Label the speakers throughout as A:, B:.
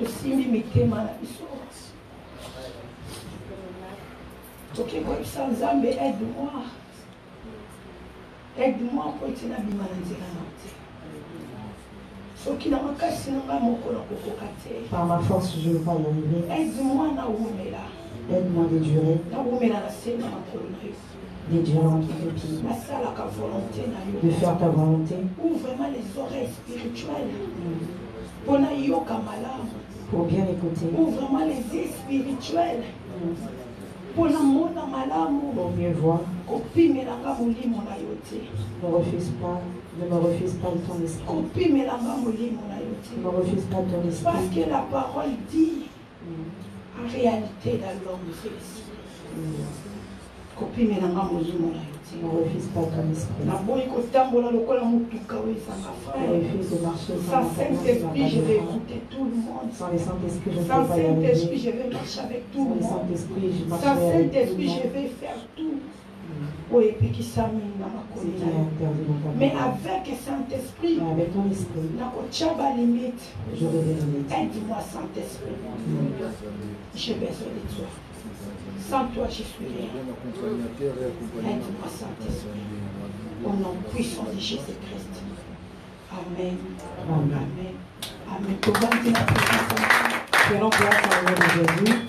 A: tosimbi mitema na biso toke koyebisa Nzambe aide-moi po ete nabima na nzela na te soki na makasi na ngai moko nakokoka te.
B: Par ma force je ne vais pas y arriver.
A: Aide-moi na wumela.
B: Aide-moi d'endurer.
A: Na wumela na se na makolo na yo.
B: D'endurer entre tes pieds.
A: Nasalaka volonté na yo.
B: De faire ta volonté.
A: Ouvre vraiment les oreilles spirituelles. Pour na yoka malamu.
B: Pour bien écouter.
A: Ouvre vraiment les yeux spirituels. Pour na mona malamu.
B: Pour mieux voir.
A: Kopimelanga molimo na yo te.
B: Ne me refuse pas ton esprit.
A: Kopimelanga molimo na yo te.
B: Ne me refuse pas ton esprit.
A: Parce que la parole dit en réalité dans l'homme Jésus. Kopimelanga molimo na yo te.
B: Ne me refuse pas ton esprit.
A: Na boyi kotambola lokola mutuka we sanga frère.
B: Ne refuse de marcher
A: sans Saint-Esprit, je vais écouter tout le monde.
B: Sans le Saint-Esprit, je ne peux
A: Sans
B: pas y arriver.
A: Saint-Esprit, je vais marcher avec tout le monde.
B: Sans le Saint-Esprit, je
A: Sans
B: marcherai avec tout le
A: Saint-Esprit, je
B: monde.
A: vais faire tout. Oui, et puis qui s'amène dans ma
B: C'est qui est
A: colère.
B: interdit dans ta
A: Mais
B: parole.
A: avec Saint-Esprit,
B: Mais avec ton esprit,
A: nakochaba limite.
B: je vais les limites.
A: Aide-moi, Saint-Esprit. J'ai besoin de toi. Sans toi, je suis rien. Aide-moi, Saint-Esprit. Au nom puissant de Jésus-Christ. Amen.
B: Amen.
A: Amen. Amen.
B: Prenons place en nom de Jésus.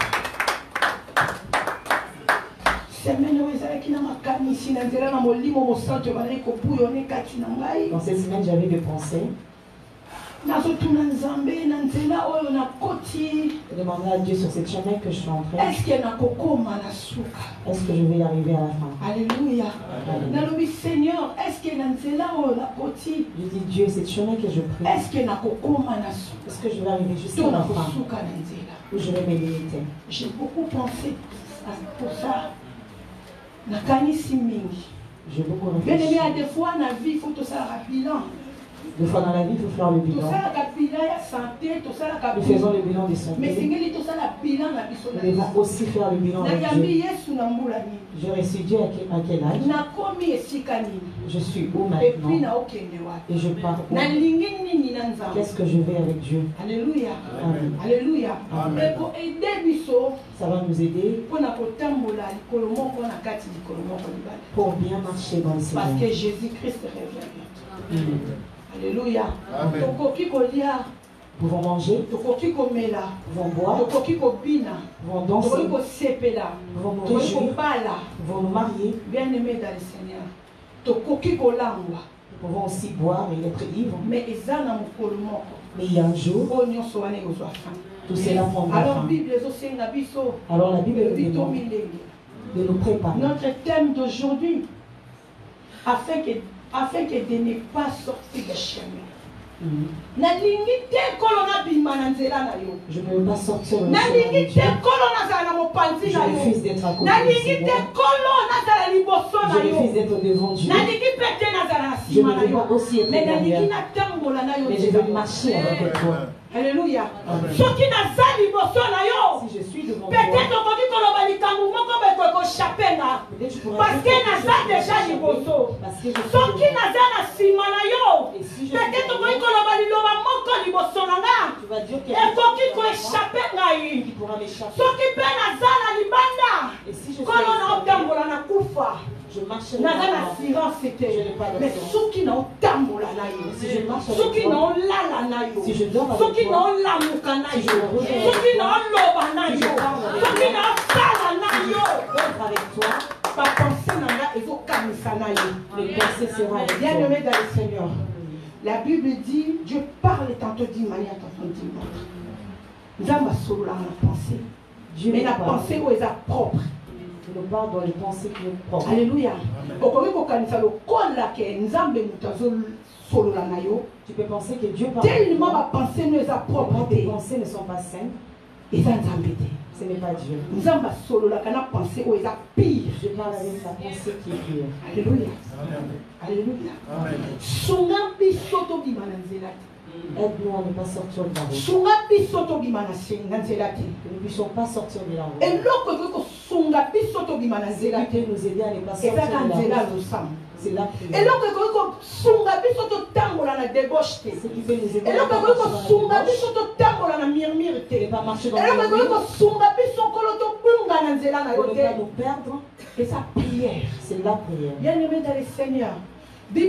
B: Dans cette semaine, j'avais des pensées. Je demandais à Dieu sur cette chemin que je suis entrée.
A: Est-ce que
B: je vais y arriver à la fin?
A: Alléluia.
B: Alléluia.
A: Seigneur, est-ce que
B: Je dis Dieu, cette chemin que je prie,
A: est-ce que
B: je vais arriver jusqu'à la fin où je vais me limiter?
A: J'ai beaucoup pensé pour ça.
B: J'ai beaucoup
A: Bien aimé,
B: réfléchi.
A: à des fois, dans la vie, il faut tout ça bilan.
B: Des fois dans la vie, il faut faire le
A: Tout
B: bilan.
A: ça, la bilan, il y a santé, tout ça, la
B: Nous faisons le bilan de
A: mais
B: santé.
A: c'est tout ça, la bilan, la
B: Nous devons aussi faire le bilan avec Dieu. Je reçu Dieu à quel âge? Je suis où maintenant? Et je pars où? Qu'est-ce que je vais avec Dieu?
A: Alléluia.
B: Amen.
A: Alléluia.
B: Amen. Ça va nous aider pour bien marcher dans le
A: parce
B: Seigneur.
A: que Jésus-Christ revient bientôt.
B: Amen.
A: Alléluia.
B: Amen. Nous pouvons manger, nous pouvons boire, nous pouvons danser, nous pouvons nous réjouir, nous pouvons nous marier.
A: Bien-aimé dans le Seigneur.
B: Nous pouvons aussi boire et être ivres.
A: Mais
B: il y a un jour, tout cela prendra fin. Alors la Bible nous demande de nous préparer.
A: Notre thème d'aujourd'hui, afin que de ne pas sortir de chemin. Je ne
B: veux pas sortir de
A: je
B: refuse d'être à côté de je refuse d'être devant Dieu. Je ne veux pas aussi être derrière. Mais je veux marcher avec toi.
A: Alléluia.
B: Amen. Si je suis devant toi,
A: peut-être parce que naza déjà liboso. Soki naza na sima na yo. Peut-être que koloba liloba moko liboso na nga. Ekoki ko échapper ngai. Soki pe naza na libanda. Kolo na otambola na kufa.
B: Je marche
A: naza na silence c'était. Mais soki na otambola na yo. Soki na olala na yo. Soki na olamuka na yo. Soki na oloba na yo. Soki na osala na yo.
B: avec toi.
A: Ma pensée n'a pas été
B: Les pensées seront avec
A: bien
B: toi.
A: aimé dans le Seigneur. La Bible dit, Dieu parle tantôt d'une manière, tantôt d'une autre. Nous avons solo la pensée. Mais la pensée où elle est propre.
B: Il nous parle dans les pensées qui sont propres.
A: Alléluia.
B: Tu peux penser que Dieu parle.
A: Tellement ma pensée ne est propre.
B: Tes pensées ne sont pas saines.
A: Et ça
B: ce n'est pas Dieu.
A: Nous avons solo la pensée où elle est pire.
B: Je parle avec la pensée qui est pure.
A: Alléluia. Alléluia.
B: Aide-nous à ne pas sortir de la route.
A: Que
B: Que nous ne puissions pas sortir de la route. peut nous aider à ne pas sortir de la route. C'est la prière.
A: Et donc, ce qui peut nous aider à ne pas marcher dans le nous perdre.
B: Et sa prière,
A: c'est la prière.
B: Bien-aimé dans le Seigneur, la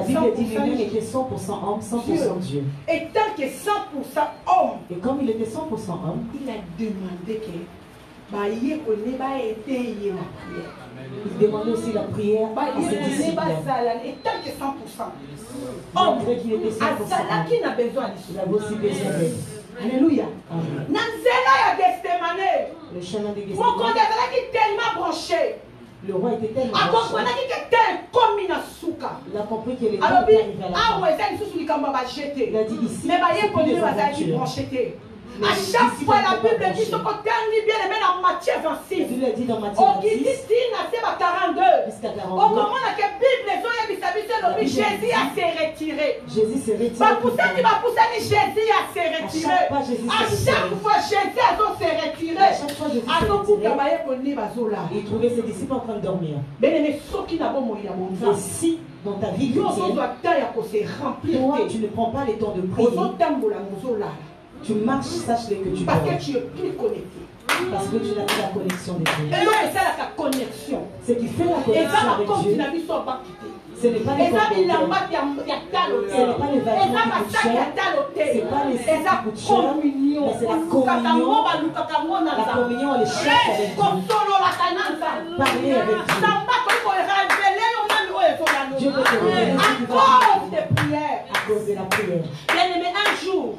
B: Bible dit lui-même était 100% homme, 100% Dieu. Et tant que 100% homme,
A: et comme il était 100% homme,
B: il a demandé que il
A: demandait aussi la prière à ses disciples.
B: Et tant que 100%
A: homme, qu'il était 100% homme,
B: il a besoin
A: il avait aussi besoin d'aide.
B: Alléluia.
A: Le chemin de Gethsémani.
B: Tellement branché.
A: Le roi était tellement branché. Il a compris qu'il était arrivé à la fin. Il a dit ici, c'est plus des aventures.
B: À chaque fois, la Bible dit ce qu'on termine bien aimé dans Matthieu 26.
A: Il a dit dans Matthieu 26.
B: Jusqu'à 42. Comment la Bible Jésus a s'est retiré.
A: Jésus s'est retiré.
B: Jésus a s'est retiré. À chaque fois, Jésus a s'est retiré.
A: À chaque fois, Jésus s'est retiré. Il trouvait ses disciples en train de dormir.
B: Et
A: si dans ta vie chrétienne, toi, tu ne prends pas les temps de prier, tu marches, sache-le que tu
B: parce que tu es plus connecté.
A: Parce que tu n'as pas la connexion de Dieu.
B: Et donc, c'est la connexion.
A: Ce qui fait la connexion avec Dieu, ce n'est pas les vêtements qui coûtent cher, ce n'est pas les vêtements qui coûtent cher, ce n'est pas les sacs qui coûtent cher, mais c'est la communion. La communion, elle est chère avec Dieu. Parler avec Dieu. Dieu peut te révéler
B: à cause des prières.
A: À cause de la prière.
B: Bien-aimé, un jour,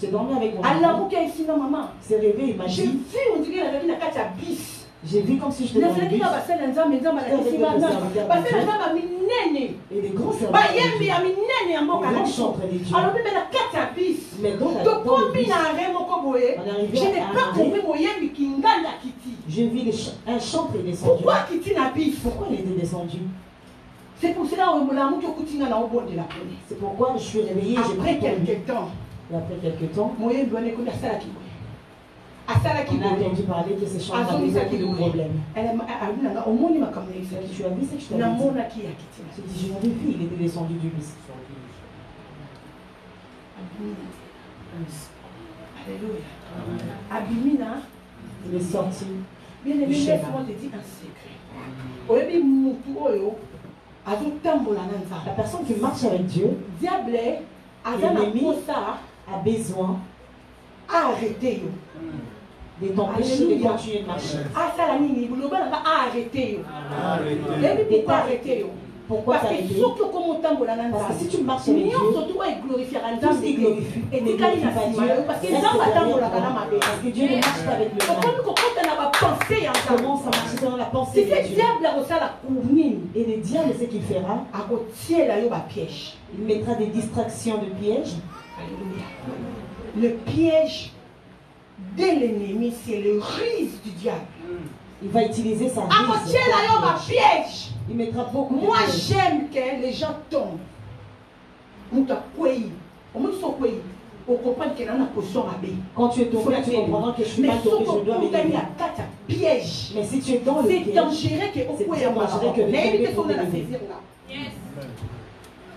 A: j'ai dormi avec mon maman. C'est réveillé, il m'a dit. J'ai vu comme si je dans le bus. Et des grands serviteurs. Les grands chantres de Dieu. Mais dans la
B: je n'ai pas compris.
A: J'ai vu un chantre est descendu. Pourquoi il était descendu?
B: C'est pour cela que
A: c'est pourquoi je suis réveillé.
B: Après quelques temps,
A: on a entendu parler que ces chambres avaient beaucoup de problèmes. Tu as vu ce que je t'avais dit? Je l'avais vu, il était descendu du bus.
B: Alléluia. Abimina,
A: il est sorti.
B: Bien aimé, laisse-moi te dire un secret. La
A: personne qui marche avec Dieu, l'ennemi a besoin
B: d'arrêter
A: de t'empêcher de continuer de marcher. Pourquoi t'arrêter? Parce que si tu marches avec Dieu, tout ce qui glorifie et ne glorifie pas Dieu, parce que Dieu ne marche pas avec le mal. Comment ça marche dans la pensée de Dieu? Et le diable, ce qu'il fera, il mettra des distractions de pièges.
B: Le piège de l'ennemi, c'est le ruse du diable.
A: Il va utiliser sa
B: piège.
A: Il mettra beaucoup de
B: Moi, j'aime que les gens tombent.
A: Quand tu es tombé, tu comprendras que je suis pas tombé, je dois me lever.
B: Piège.
A: Mais si tu es dans le piège,
B: c'est dangereux que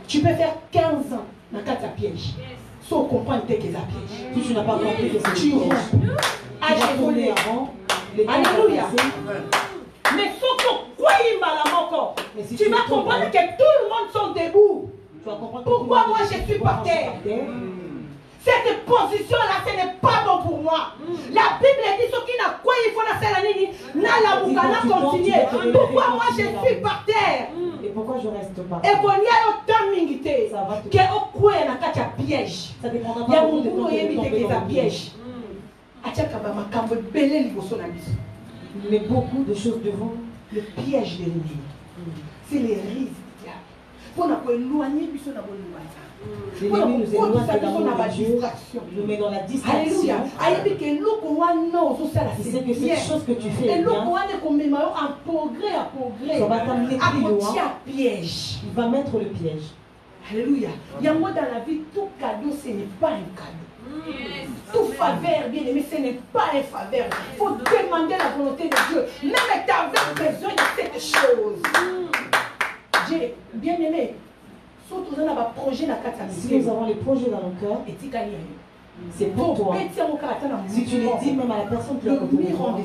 B: tu peux faire 15 ans dans 4 pièges. Sans comprendre que c'est un piège.
A: Si tu n'as pas compris que c'est un piège,
B: tu vas tomber avant. Alléluia. Mais si tu vas comprendre que tout le monde sont debout. Pourquoi moi je suis par terre? Cette position-là, ce n'est pas bon pour moi. La Bible dit ce qui n'a quoi il faut la faire la nini. N'a continuer. Pourquoi moi je suis par terre?
A: Et pourquoi je reste pas?
B: Et qu'on y a autant d'ingité que au coin na kacha piège.
A: Ça dépendra
B: pas de piège.
A: Mais beaucoup de choses devant
B: le piège de l'ennemi. C'est les risques du diable. Pour nous éloigner,
A: l'ennemi nous éloigne de l'amour de Dieu, nous met dans la distraction.
B: Alléluia.
A: C'est que cette chose que tu fais est bien. Ça va t'amener plus loin.
B: Il
A: va mettre le piège.
B: Alléluia. Il y a moi dans la vie, tout cadeau, ce n'est pas un cadeau. Tout faveur, bien aimé, ce n'est pas un faveur. Il faut demander la volonté de Dieu. Même tu avais besoin de cette chose. Dieu, bien aimé, surtout dans un projet,
C: si nous avons les projets dans nos cœurs, c'est pour toi. Si tu les dis même à la personne qui est à côté de toi.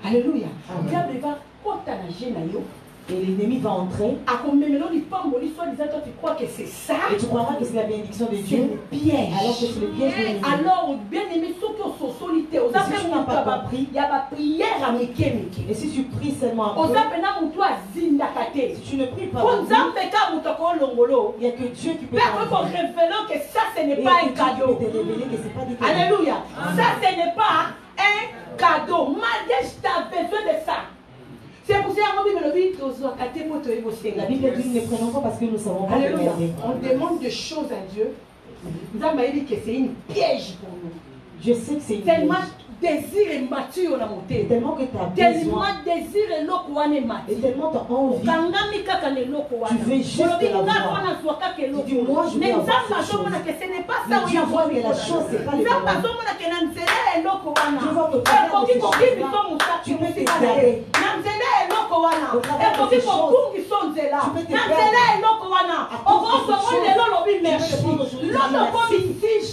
B: Alléluia.
C: Et l'ennemi va entrer.
B: Et tu crois que c'est ça.
C: Et tu croiras que c'est la bénédiction de Dieu.
B: C'est le piège.
C: Alors que c'est le piège de l'ennemi.
B: Alors, bien aimé, ceux qui sont solitaires,
C: si tu n'as pas compris,
B: il y a la prière à Meke.
C: Et si tu pries seulement un peu,
B: si
C: tu ne pries pas, il n'y a que Dieu qui peut
B: révéler que ça, ce n'est pas un cadeau. Alléluia. Ça, ce n'est pas un cadeau. Malgré que tu as besoin de ça. C'est pour ça que
C: la Bible dit ne prenons pas parce que nous savons pas.
B: Alléluia. On demande des choses à Dieu. Nous avons dit que c'est une piège pour nous.
C: Je sais que c'est une
B: tellement désir et mature on a monté.
C: Tellement que tu as
B: besoin. Tellement désir et l'okouane mature.
C: Et tellement tu as envie. Tu veux juste de la voir. Tu dis moi je veux avoir cette chose. Mais Dieu voit que la chose c'est pas les paroles. Dieu voit que tu peux t'égarer.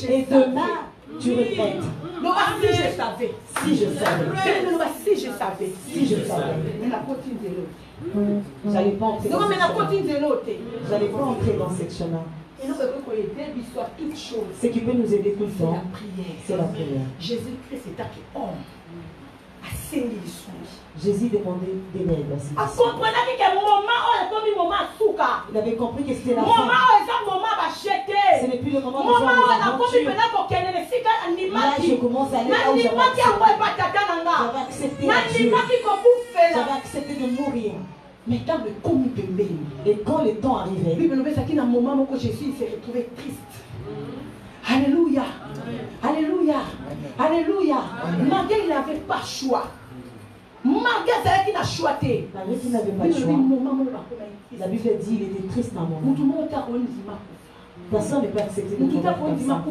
C: Et demain, tu regrettes.
B: Si je savais.
C: Si je savais.
B: Si je savais.
C: Si je savais. J'allais pas entrer dans cette chemin. Ce qui peut nous aider tout le temps, c'est la prière.
B: Jésus-Christ est qui homme.
C: Jésus demandait de l'aide à ses disciples. Il avait compris que c'était la fin. Ce n'est plus le moment de faire des aventures. Là, je commence à aller là où j'avais accepté la Dieu. J'avais accepté de mourir.
B: Mais quand le temps de même,
C: et quand le temps arrivait,
B: un moment où Jésus s'est retrouvé triste. Alléluia. Alléluia. Alléluia. Malgré il n'avait pas choix. Malgré ça qu'il a choisi.
C: Malgré qu'il n'avait pas choix. La Bible dit il était triste un moment. Personne ne peut accepter de mourir comme ça.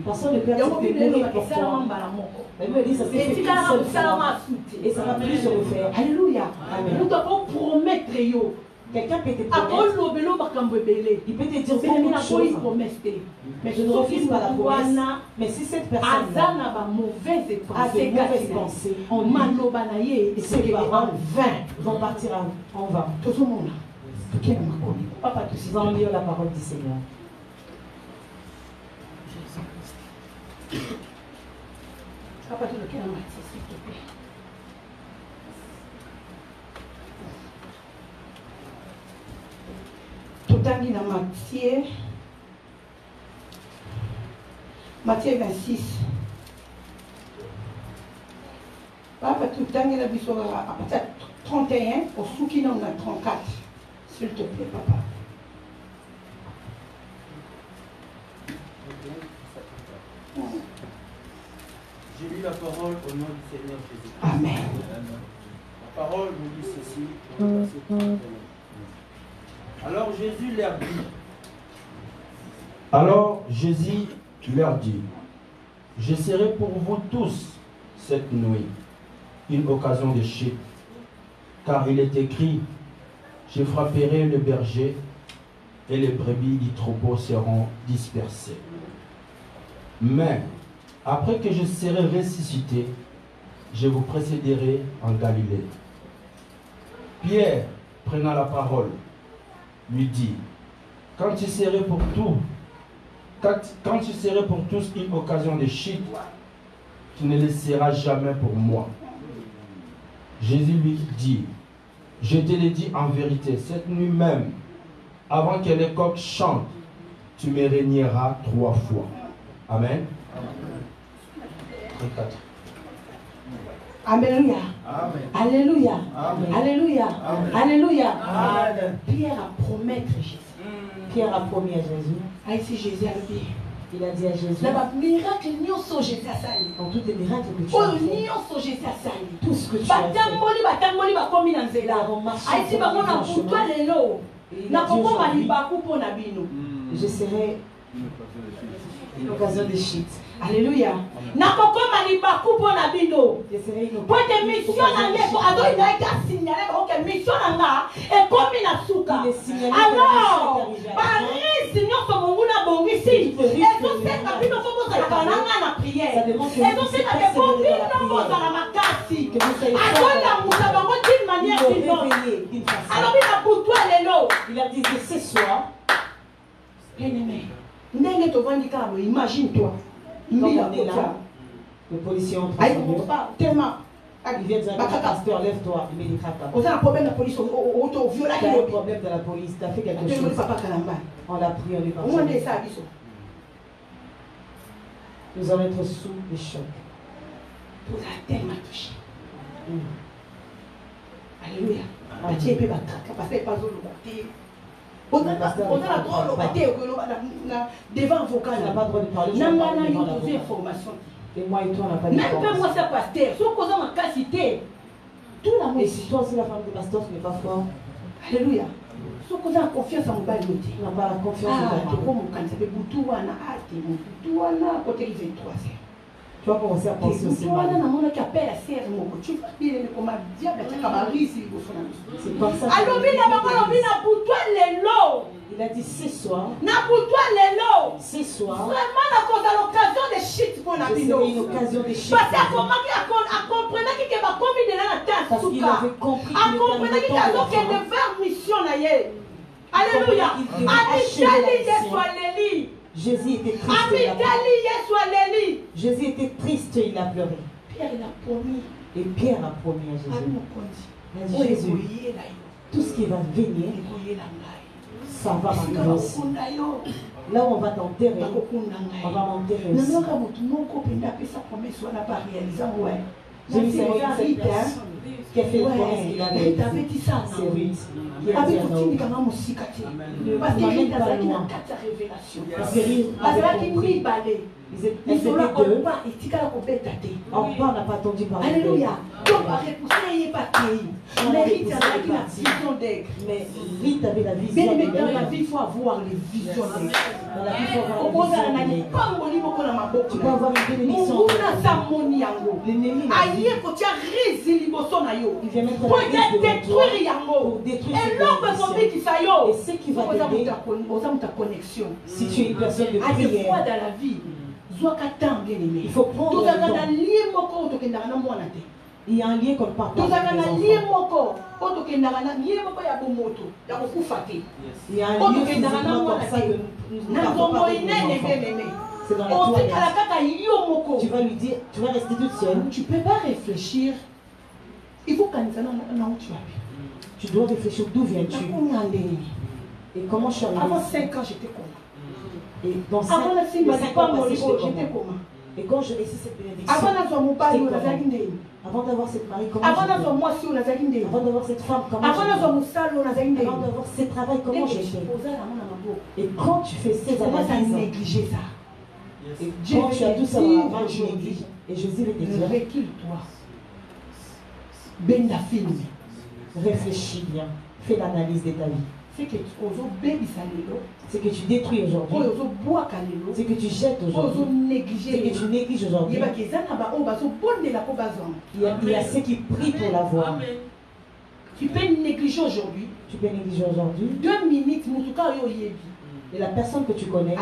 C: Personne ne peut accepter de mourir pour toi. La Bible dit ça s'est fait une seule fois. Et ça va plus se refaire.
B: Alléluia.
C: Amen. Quelqu'un peut te promettre. Il peut te dire beaucoup de choses. Mais je ne refuse pas la promesse. Mais si cette personne a de mauvaises pensées, ces paroles vont partir en vain. Papa, nous allons lire la parole du Seigneur.
B: Papa, tu le s'il te plaît. Totangi na Matthieu 26. Papa, totangi na biso à partir 31 au souki na 34. S'il te plaît, papa.
D: J'ai lu la parole au nom du Seigneur Jésus.
B: Amen.
D: La parole nous dit ceci dans le verset 31. Alors Jésus leur dit, je serai pour vous tous cette nuit une occasion de chute, car il est écrit, je frapperai le berger et les brebis du troupeau seront dispersées. Mais après que je serai ressuscité, je vous précéderai en Galilée. Pierre, prenant la parole, lui dit, quand tu serais pour tous une occasion de chute, tu ne le seras jamais pour moi. Jésus lui dit, je te le dis en vérité, cette nuit même, avant que les coqs chantent, tu me régneras 3 fois. Amen. 34.
B: Alléluia.
D: Amen.
B: Alléluia.
D: Amen.
B: Alléluia.
D: Amen.
B: Alléluia.
D: Amen.
B: Pierre a promettre Jésus.
C: Pierre a promis à Jésus.
B: Ici Jésus a dit.
C: Il a dit à Jésus.
B: Miracle nyonso Jésus a sali.
C: Dans tous les miracles que tu as fait.
B: Nyonso Jésus a sali.
C: Tout ce que tu as fait.
B: Batamboli bakomi na nzela. Ici bamona pour toi lelo. Je serai une occasion de shit.
A: Alléluia. Nakokoma libaku pona bino. Pour des missions nanga ko ado ina ka signaler ko que mission nanga e komi na suka. Alors, Paris signor so monguna bongisi. Et donc c'est ka bino ko boza na nanga na prière. Et donc c'est ka ko bino boza na makasi. Ado na musa bango d'une manière différente. Alors bina pour toi lelo.
B: Il a dit que ce soir,
A: bien-aimé. Ndenge to vandi kamo, imagine-toi.
B: Comme on est là, le policier entre
A: tellement.
B: Il vient de dire, pasteur, lève-toi, il met des crapes.
A: On a un problème de la police, on viola.
B: Il y a un problème de la police, tu as fait quelque chose. On l'a pris, on est parti. Nous allons être sous les chocs.
A: Tout a tellement touché. Alléluia. Dieu peut battre, parce que pas de on a le droit de parler devant avocat.
B: On n'a pas le droit de parler. Et moi et toi, on n'a pas de
A: droit. Même moi, c'est pasteur. Si on pose ma capacité, tout la
B: moitié. Et si toi aussi, la femme de pasteur, ce n'est pas fort.
A: Alléluia. Si on a confiance en moi,
B: on n'a pas la confiance
A: en
B: tu vas commencer à penser aussi mal. C'est comme ça. Il a dit ce soir. Ce soir.
A: Vraiment, l'occasion de shit pour la
B: vie. C'est une occasion de shit.
A: Parce qu'il comprenait qu'il va commis de la tête.
B: Parce qu'il avait compris
A: qu'il comprenait qu'il avait faire mission. Alléluia.
B: Jésus était triste. Jésus était triste, il a pleuré.
A: Pierre il a promis.
B: Et Pierre a promis à Jésus. Il a dit, Jésus, tout ce qui va venir, ça va m'arriver aussi. Là où on va t'enterrer, on va m'enterrer aussi. J'ai vu cette personne qui a fait une promesse qu'il avait réalisée. C'est Ruth.
A: Parce que Ruth a révélation.
B: Parce que Ruth avait compris. Ils étaient deux. Orpa n'a pas entendu parler.
A: Alléluia. Donc, il pas mais Ruth avait la vision d'aigle.
B: Mais Ruth avait la vision d'aigle.
A: Mais dans la vie, il faut avoir les visions d'aigle.
B: Dans la vie, il faut avoir la vision d'aigle. Tu peux avoir une bénédiction. L'ennemi il vient mettre
A: pour détruire
B: pour détruire
A: et
B: ce qui va t'aider si tu es une personne de prière
A: dans la vie
B: il faut prendre le temps. Il y a un lien qu'on part par les enfants. Il y a un lien comme ça que nous ne partons pas avec nos enfants. C'est dans la toilette. Tu vas lui dire, tu vas rester toute seule.
A: Tu ne peux pas réfléchir. Il faut qu'on s'en où tu habites.
B: Tu dois réfléchir d'où viens-tu. Et comment je suis arrivée.
A: Avant 5 ans, j'étais comment.
B: Et dans 5 ans, j'étais comment. Et quand je laissais cette bénédiction, avant d'avoir cette mari, comment j'étais. Avant d'avoir cette femme, comment j'étais. Avant d'avoir ce travail, comment j'étais. Et quand tu fais ces analyses,
A: négliger ça.
B: Et quand tu as tout ça dans la main, tu négliges. Et Jésus va te dire,
A: recule-toi. Ben la film.
B: Réfléchis bien. Fais l'analyse de ta vie. C'est que tu détruis aujourd'hui. C'est que tu jettes aujourd'hui. C'est que tu négliges aujourd'hui. Il y a ceux qui prient pour l'avoir.
A: Tu peux négliger aujourd'hui.
B: Tu peux négliger aujourd'hui.
A: 2 minutes,
B: et la personne que tu connais,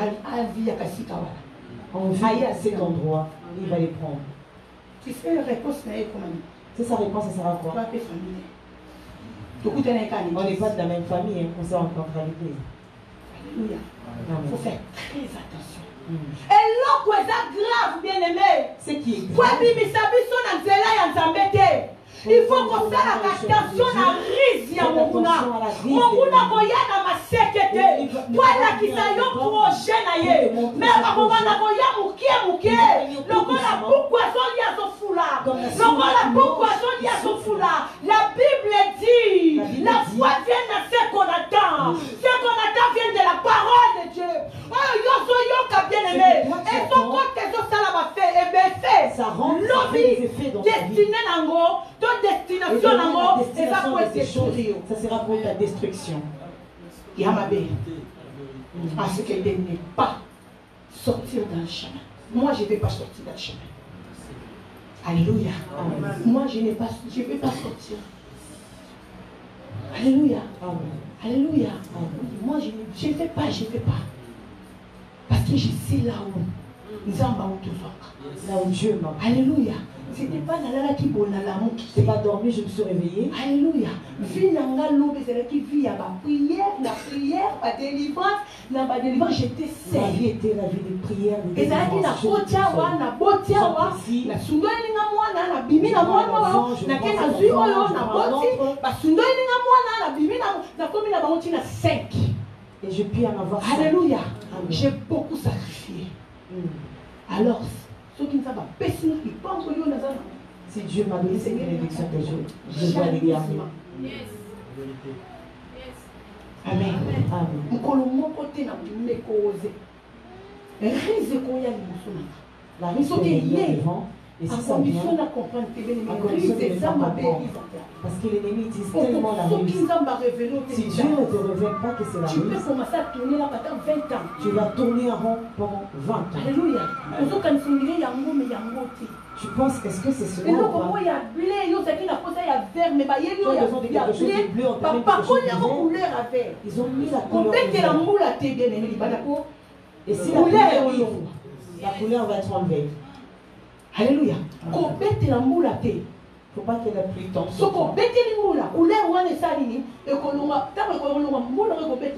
B: on vit à cet endroit, il va les prendre.
A: C'est sa réponse,
B: c'est sa réponse, ça sera quoi? On n'est pas de la même famille, on s'est rencontrés avec lui.
A: Alléluia. Il faut faire très attention. Et l'eau est grave, bien aimé.
B: C'est qui?
A: Il faut qu'on fasse attention à risque ya mokuna. Mokuna koyana masekete. Voilà qui sa yo projet na ye. Mais akomana koya mukie. Lokola pourquoi solia so fula. Lokola pourquoi solia so fula. La Bible dit, la foi vient de ce qu'on attend. Ce qu'on attend vient de la parole de Dieu. Oh yo so yo ka bien aimé. Et son côté so ça la fait et bien fait.
B: Ça rend des effets dans ta vie.
A: Destiné nango. Ton destination,
B: ça sera pour ta destruction. Parce qu'elle n'est pas sortir dans le chemin. Moi, je ne vais pas sortir dans le chemin. Alléluia. Moi, je ne vais pas sortir. Alléluia. Alléluia. Moi, je ne fais pas. Parce que je sais là où nous sommes
A: là où Dieu m'a.
B: Alléluia. Ce n'était pas dans la qui bon la l'amour qui
A: s'est pas dormi, je me suis réveillée.
B: Alléluia. Vie nanga lobe, c'est là qui vit à la prière, la délivrance, j'étais
A: sérieux. La vie était la vie de prière, de
B: délivrance. Et ça qui na kotiawa, na botiawa, na sundoyi nga mwana, na bimi na mwana, na ke na zui oyo, na boti, ba sundoyi nga mwana, na bimi na komi na bango na 5.
A: Et je puis en avoir 5.
B: Alléluia. J'ai beaucoup sacrifié. Alors, ceux qui ne savent pas, personne qui pense que
A: si Dieu m'a donné cette bénédiction que je dois les garder.
B: Amen.
A: La risque est devant. Et si ça vient, à condition de ne pas comprendre. Parce que l'ennemi utilise tellement la ruse. Si Dieu ne te révèle pas que c'est la ruse,
B: tu peux commencer à tourner là pendant 20 ans.
A: Tu vas tourner en rond pendant 20 ans.
B: Alléluia.
A: Tu penses, est-ce que c'est cela ou pas?
B: Il y a blé, il y a vert, mais il y a
A: blé, ils ont mis la couleur. Et si la couleur va être enlevée.
B: Alléluia. Il ne
A: faut pas qu'il y ait la pluie tombe.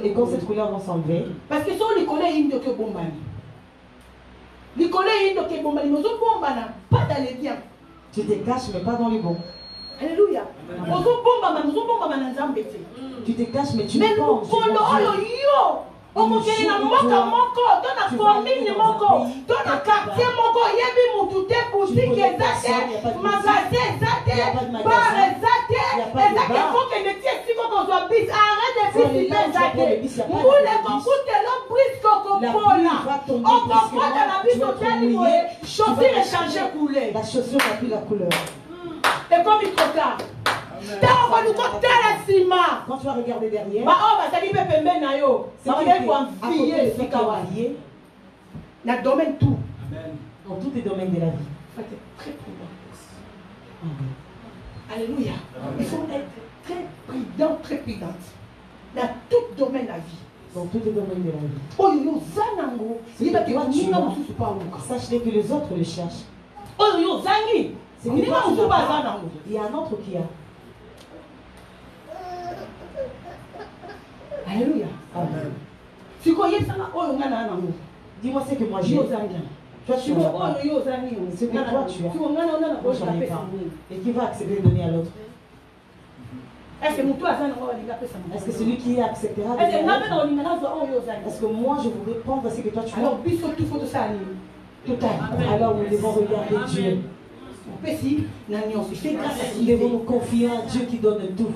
A: Et quand cette couleur va s'enlever,
B: parce que si on les connaît, il ne peut pas. Pas dans les biens.
A: Tu te caches, mais pas dans les bons.
B: Alléluia.
A: Tu te caches, mais tu ne pas.
B: On na mboka moko, dans la famille moko, dans la quartier moko, yebi mututé boutique ezate, magasin ezate, bar ezate, ezate faut que les tiers si qu'on soit bis, arrête de fils ezate. Moule kokute lo brise kokopola. On comprend dans la vie sociale moye, chaussure échanger couleur.
A: La chaussure n'a plus la couleur.
B: Et comme il trop tard.
A: Quand tu vas regarder derrière,
B: dans domaine tout.
A: Dans tous les domaines de la vie.
B: Très prudent. Alléluia. Il faut être très prudent, très prudente. Dans tout domaine de la vie.
A: Dans tous les domaines de la vie. Sache que les autres le cherchent. Il y a un autre qui a.
B: Alléluia.
A: Amen.
B: Dis-moi ce que moi j'ai.
A: Toi, tu as. Ce que toi, tu as. Moi, j'en ai pas. Et qui va accepter de donner à l'autre? Est-ce que celui qui acceptera de donner à l'autre? Est-ce que moi, je voudrais prendre ce que toi, tu as? Alors, nous devons regarder Dieu. Nous devons nous confier à Dieu qui donne tout.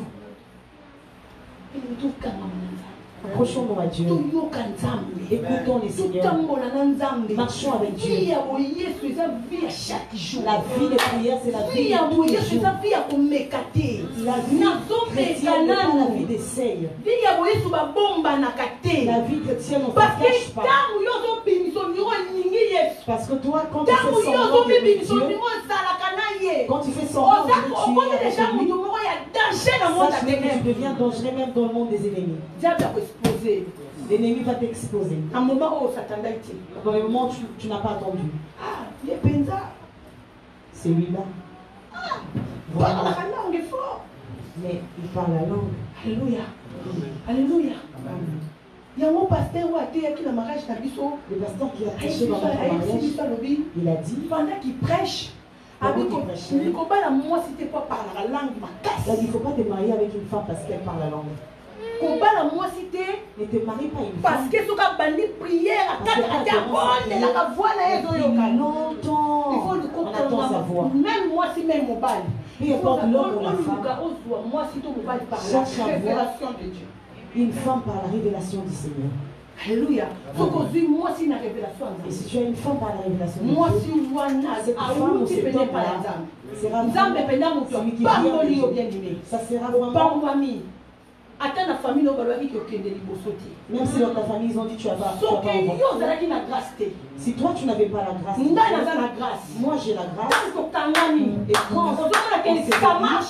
A: Approchons-nous à Dieu. Écoutons les seigneurs. Marchons avec Dieu. La vie de prière, c'est la vie de tous les jours. La vie chrétienne n'est pas la vie d'essai. La vie chrétienne, on ne se cache pas. Parce que toi, quand tu fais semblant de Dieu, quand tu fais semblant de Dieu, sache que tu deviens dangereux même dans le monde des ennemis. L'ennemi va t'exposer. Dans le moment où tu n'as pas attendu. C'est lui-là. Voilà. Mais il parle la langue.
B: Alléluia. Alléluia. Il y a un pasteur qui a le mariage
A: le pasteur qui a prêché dans notre mariage, il a dit
B: pendant qu'il prêche, il ne
A: faut pas te marier avec une femme parce qu'elle parle la langue. Ne te marie pas une femme
B: parce que ce qu'a banni prière
A: longtemps. On attend sa voix.
B: Même moi si même mon bal.
A: Peu importe l'homme ou la femme. Cherche la révélation de Dieu. Une femme par la révélation du Seigneur.
B: Alléluia. Moi si la révélation.
A: Et si tu as une femme par la révélation de Dieu,
B: moi si
A: cette femme ou cet homme-là sera celui qui vient de Dieu. Ça sera vraiment
C: Attends la famille,
B: même si dans ta famille ils ont dit tu vas pas si toi tu n'avais pas la grâce, moi j'ai la grâce. Et quand ça marche,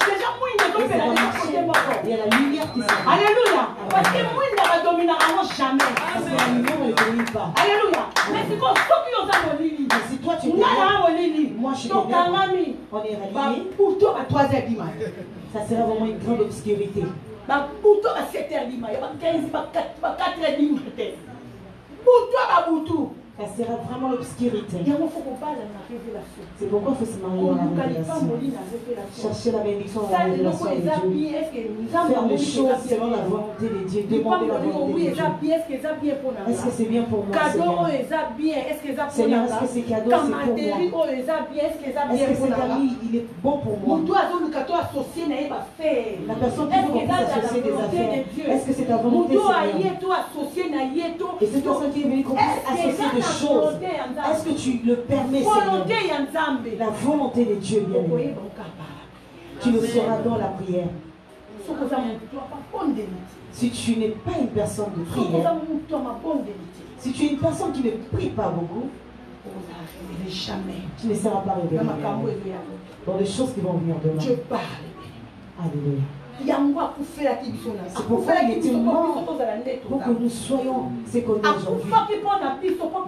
B: il y a la lumière qui s'allume.
C: Alléluia. Parce que moi, il ne domine jamais. Alléluia. Mais c'est comme ça que nous avons dit.
B: Si toi tu es moi je suis on est ralliés. Ça sera vraiment une grande obscurité. Ça sera vraiment l'obscurité. C'est pourquoi il faut se marier dans la révélation. Chercher la bénédiction dans la révélation de Dieu. Faire les choses selon la volonté de Dieu. Demander la volonté de Dieu. Est-ce que c'est bien pour moi, Seigneur? Seigneur, est-ce que ces cadeaux c'est pour moi? Est-ce que cet ami il est bon pour moi? La personne qui veut qu'on puisse associer des affaires, est-ce que c'est ta volonté, Seigneur? Et cette personne qui est venue qu'on puisse associer des choses, est-ce que tu le permets, Seigneur? La volonté de Dieu, bien-aimé. Tu le sauras dans la prière. Si tu n'es pas une personne de prière, si tu es une personne qui ne prie pas beaucoup, tu ne seras pas révélé dans les choses qui vont venir demain.
C: Je parle.
B: Alléluia. C'est pourquoi il était mort pour que nous soyons ce qu'on est aujourd'hui.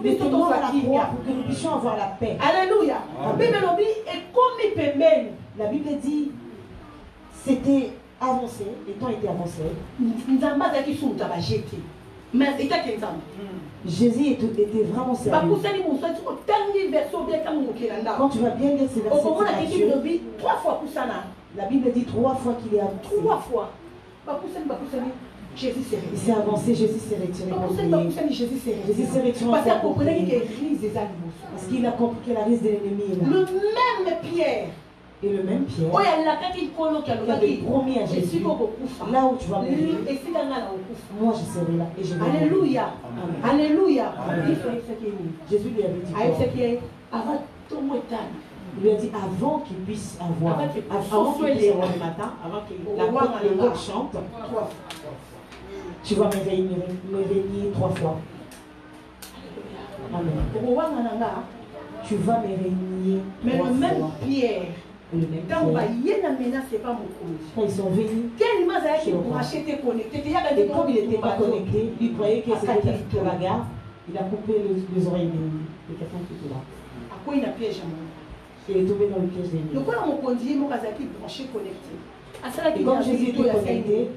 B: Il était mort à la croix pour que nous puissions avoir la paix.
C: Alléluia.
B: La Bible dit c'était avancé, les temps étaient avancés. Jésus était vraiment sérieux. Quand tu vas bien lire ces versets, la Bible dit 3 fois qu'il est avancé.
C: 3 fois. Jésus s'est retiré.
B: Il s'est avancé, Jésus s'est retiré.
C: Jésus
B: s'est retiré. Parce qu'il a compris que la risque de l'ennemi est là.
C: Le même Pierre.
B: Et le même Pierre qui avait promis à Jésus, là où tu vas mourir, moi je serai là et je vais.
C: Alléluia. Alléluia.
B: Jésus lui avait dit il lui a dit avant qu'il puisse avoir, avant qu'il puisse avoir le matin, avant que le coq chante, tu vas me réveiller 3 fois. Amen. Tu vas me réveiller.
C: Mais le même Pierre,
B: le même
C: quand
B: ils sont venus, et comme il n'était pas connecté, il croyait que c'était la bagarre, il a coupé les oreilles de quelqu'un qui était là. Il est tombé dans le piège des nuits. Et comme Jésus était connecté,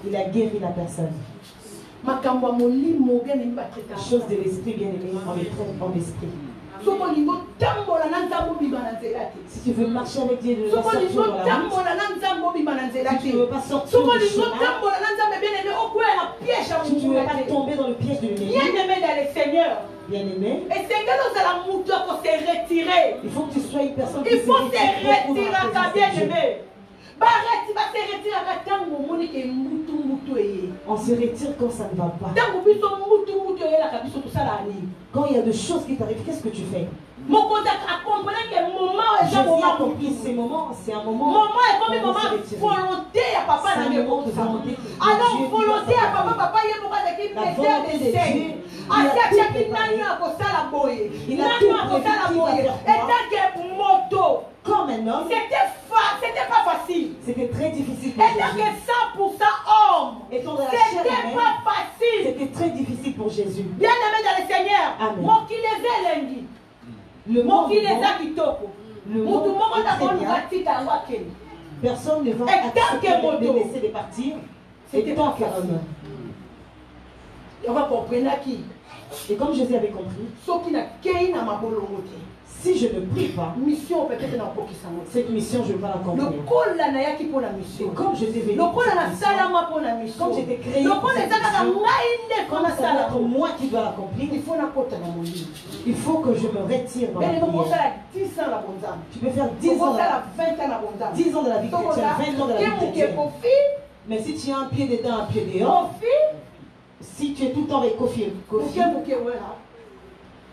B: il a guéri la personne. Chose de l'esprit, bien aimé, on les traite en esprit. Si tu veux marcher avec Dieu, ne pas sortir dans la route. Si tu ne veux pas sortir du chemin, si tu ne veux pas tomber dans le piège de l'ennemi.
C: Bien-aimé dans le Seigneur.
B: Bien-aimé,
C: il
B: faut que tu sois une personne qui
C: se retire.
B: On se retire quand ça ne va pas. Quand il y a des choses qui t'arrivent, qu'est-ce que tu fais? Jésus a compris ces moments, c'est un moment.
C: Volonté à papa dans le monde. Alors volonté à papa, il y a
B: il a tout comme un homme.
C: C'était pas facile.
B: C'était très difficile pour Jésus.
C: Que 100% homme.
B: C'était
C: pas facile.
B: C'était très difficile pour Jésus.
C: Bien aimé dans le Seigneur.
B: Amen.
C: Le monde qui les a
B: personne ne va accepter de laisser de partir. C'était tant qu'homme.
C: On va comprendre qui.
B: Et comme Jésus avait compris, si je ne prie pas, cette mission, je ne vais pas l'accomplir. Et comme je t'ai venu, comme j'étais créé, comme ça doit être moi qui dois l'accomplir, il faut que je me retire dans la prière. Tu peux faire 10 ans, 10 ans de la vie chrétienne, 20 ans de la vie chrétienne. Mais si tu as un pied dedans, un pied dehors, si tu es tout le temps avec Kofi,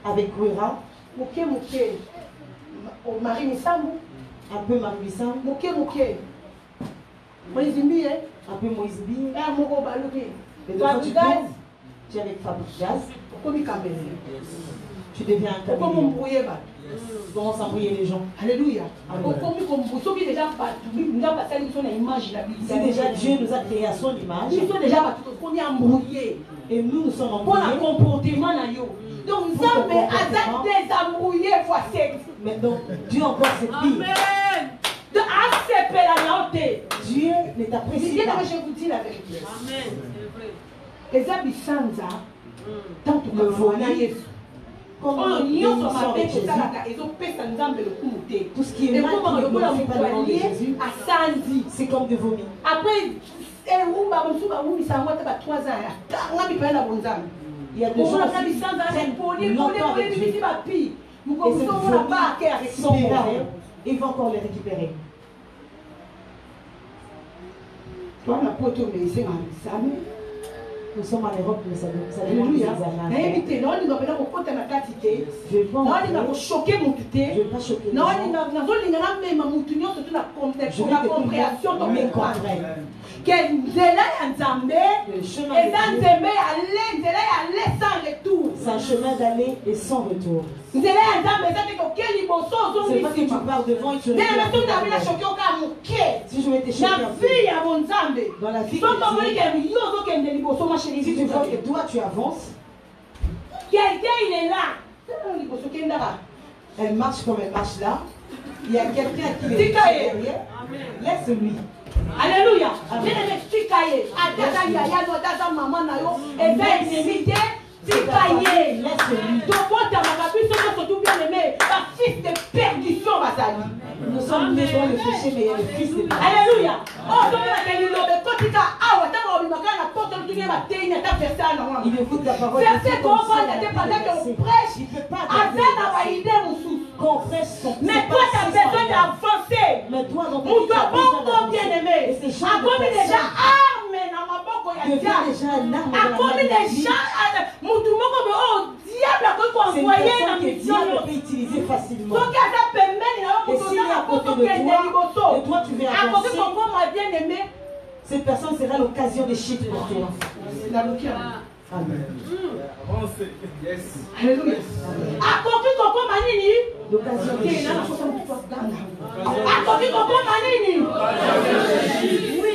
B: avec Wera, un peu Marie Missamou, Un peu Moïse Bill.
C: Et
B: de fois, tu tournes, tu es avec Fabrice Gaz. Tu deviens un caméléon. Comment s'embrouiller les gens.
C: Alléluia.
B: Si déjà Dieu nous a créé à son image, et nous sommes embrouillés.
C: Donc, nous sommes désembrouillés fois 7.
B: Mais donc, Dieu encore s'est dit.
C: Amen. De ACP la noté.
B: Dieu ne t'apprécie pas.
C: Je vous dis la vérité. Amen. C'est vrai. Les abisanza, tant que le voyez. Tout
B: ce qui est mal, c'est comme de vomi.
C: Après, il y a des gens
B: qui vont encore les récupérer. Nous sommes en Europe, mais ça demande des examens. Je ne vais pas choquer. C'est un chemin d'aller et sans retour. C'est pas que tu pars devant et tu reviens. Si je vais te choquer dans la vie si tu vois que toi tu avances,
C: quelqu'un il est là.
B: Elle marche comme elle marche là. Il y a quelqu'un qui est derrière. Laisse-lui.
C: Alléluia. Je ne m'explique pas. Fils de perdition,
B: nous sommes nés dans le péché, mais il y a le fils de perdition.
C: Alléluia.
B: Il écoute la parole.
C: Mais toi, tu as besoin d'avancer.
B: Mais toi, dans ta
C: vie, tu as besoin bien aimé.
B: Et ces gens
C: déjà armes dans ma boque.
B: Devient déjà un arme dans la main de Dieu. C'est une personne que Dieu peut utiliser facilement. Et s'il est à côté de toi, et toi tu viens avancer, cette personne sera l'occasion de chute pour toi. Amen.
C: Alléluia.
B: L'occasion de chute.
C: Oui.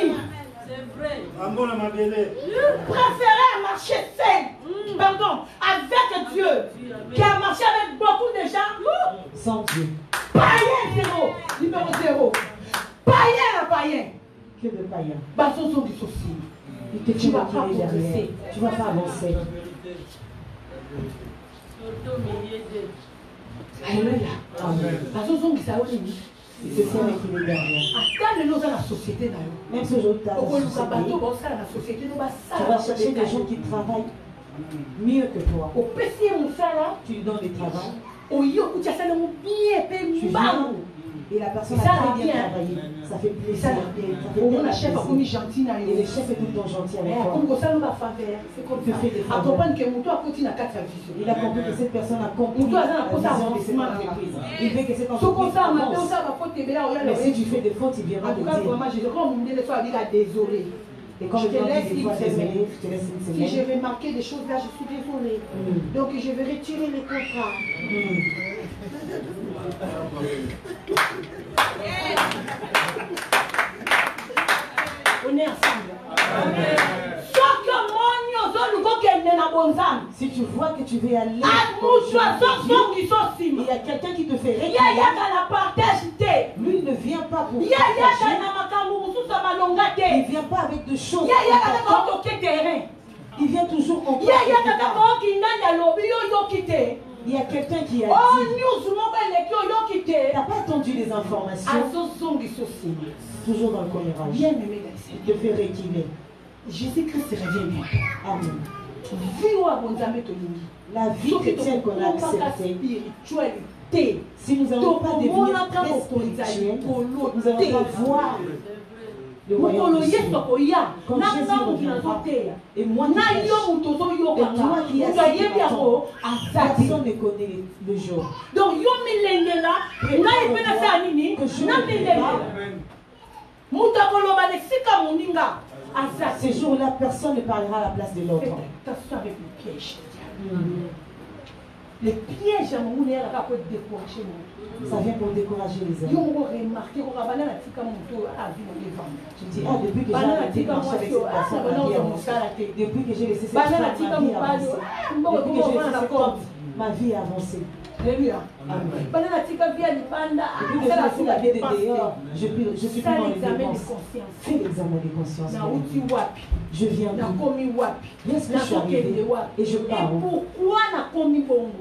C: Préférez marcher seul, pardon, avec Dieu, qui a marché avec beaucoup de gens.
B: Sans Dieu.
C: Païen zéro, numéro 0. Païen à païen.
B: Que de païens.
C: Tu vas pas progresser.
B: Tu vas pas avancer.
C: Alléluia.
B: Amen. C'est ça avec les derniers.
C: Même
B: ce jour, tu vas chercher des gens qui travaillent mieux que toi. Tu lui donnes du travail. Tu viens et la personne a très bien travaillé. Ça fait plaisir. Et le chef est tout le temps gentil avec toi. Tu fais des faveurs. Il a compris que cette personne a compris la vision de cette entreprise. Il veut que cette entreprise avance. Mais si tu fais des fautes, il viendra te dire. Et quand je te laisse une semaine,
C: si je vais marquer des choses là, je suis désolée. Donc je vais retirer les contrats. On est ensemble.
B: Si tu vois que tu veux aller,
C: il
B: y a quelqu'un qui te fait reculer. Lui ne vient pas pour partager. Il ne vient pas avec des choses importantes. Il vient toujours en il y a quelqu'un qui a dit, tu n'as pas entendu les informations. Toujours dans le commérage. Il te fait reculer.
C: Jésus-Christ revient.
B: Amen. La vie chrétienne qu'on a acceptée, si nous n'allons pas devenir très spirituels, nous allons pas voir le royaume du ciel. Quand Jésus reviendra, et moi qui prêche, et toi qui as personne ne connaît le jour.
C: Donc, yo milenge là, na ipena sa nini, na milenge.
B: Ces jours-là, personne ne parlera à la place de l'autre.
C: Attention avec le piège. Les pièges, ça
B: vient pour décourager les hommes. Tu dis, ah, depuis que j'ai arrêté de marcher avec cette personne, depuis que j'ai laissé cette femme, ma vie a avancé.
C: Alléluia.
B: Je suis plus dans les dépenses. Fais l'examen de conscience. Je viens d'où? Est-ce que je suis arrivé? Et je pars.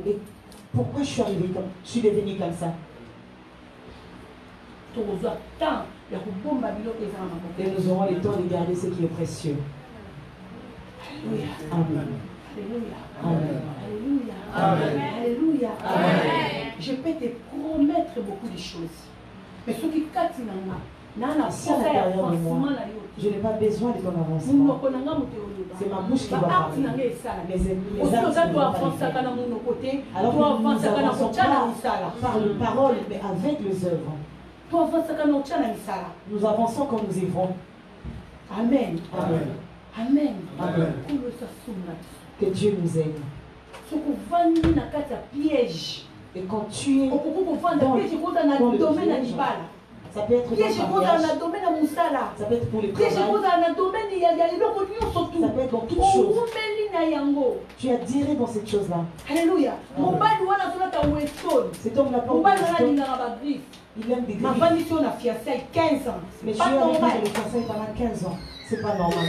B: Et pourquoi je suis arrivé comme je suis devenu comme ça? Et nous aurons le temps de garder ce qui est précieux. Amen.
C: Alléluia.
B: Amen.
C: Alléluia.
B: Amen.
C: Alléluia.
B: Amen.
C: Je peux te promettre beaucoup de choses. Mais ce qui est
B: si à l'intérieur de moi, je n'ai pas besoin de ton avancement. C'est ma bouche qui va parler. Les actes alors que nous n'avançons pas par les paroles, mais avec les œuvres. Nous avançons quand nous œuvrons.
C: Amen.
B: Amen.
C: Amen.
B: Amen. Que Dieu nous aide. Et quand tu es dans le piège, ça peut être dans le mariage, ça peut être pour le travail, ça peut être dans toute chose. Tu as diré dans cette chose-là.
C: Alléluia.
B: Cet homme n'a pas oublié. Il aime des griffes. Mais tu as avec le fiançailles pendant 15 ans. C'est pas normal.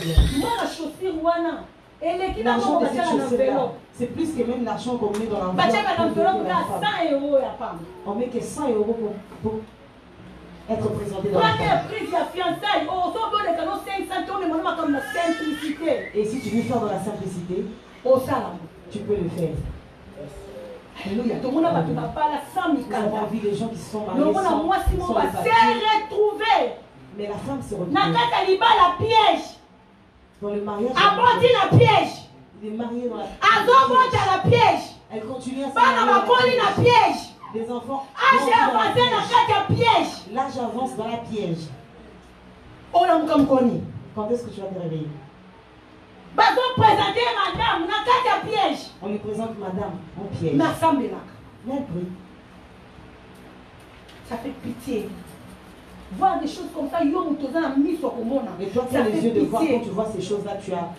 B: L'argent de cette chaussure-là, c'est plus que même l'argent qu'on met dans l'enveloppe. On met que 100 euros pour être présenté dans la femme. Et si tu veux faire dans la simplicité, tu peux le faire.
C: Alléluia. Nous
B: avons vu des gens qui sont mariés sans les papiers. Mais la femme se retrouve dans le mariage. Il est marié dans la piège. Elle continue à se marier. Les enfants. L'âge avance dans la piège. Quand est-ce que tu vas te réveiller? On lui présente madame en piège. Mais elle prie.
C: Ça fait pitié. Voir des choses comme ça,
B: et toi qui as les yeux de voir, quand tu vois ces choses-là, tu as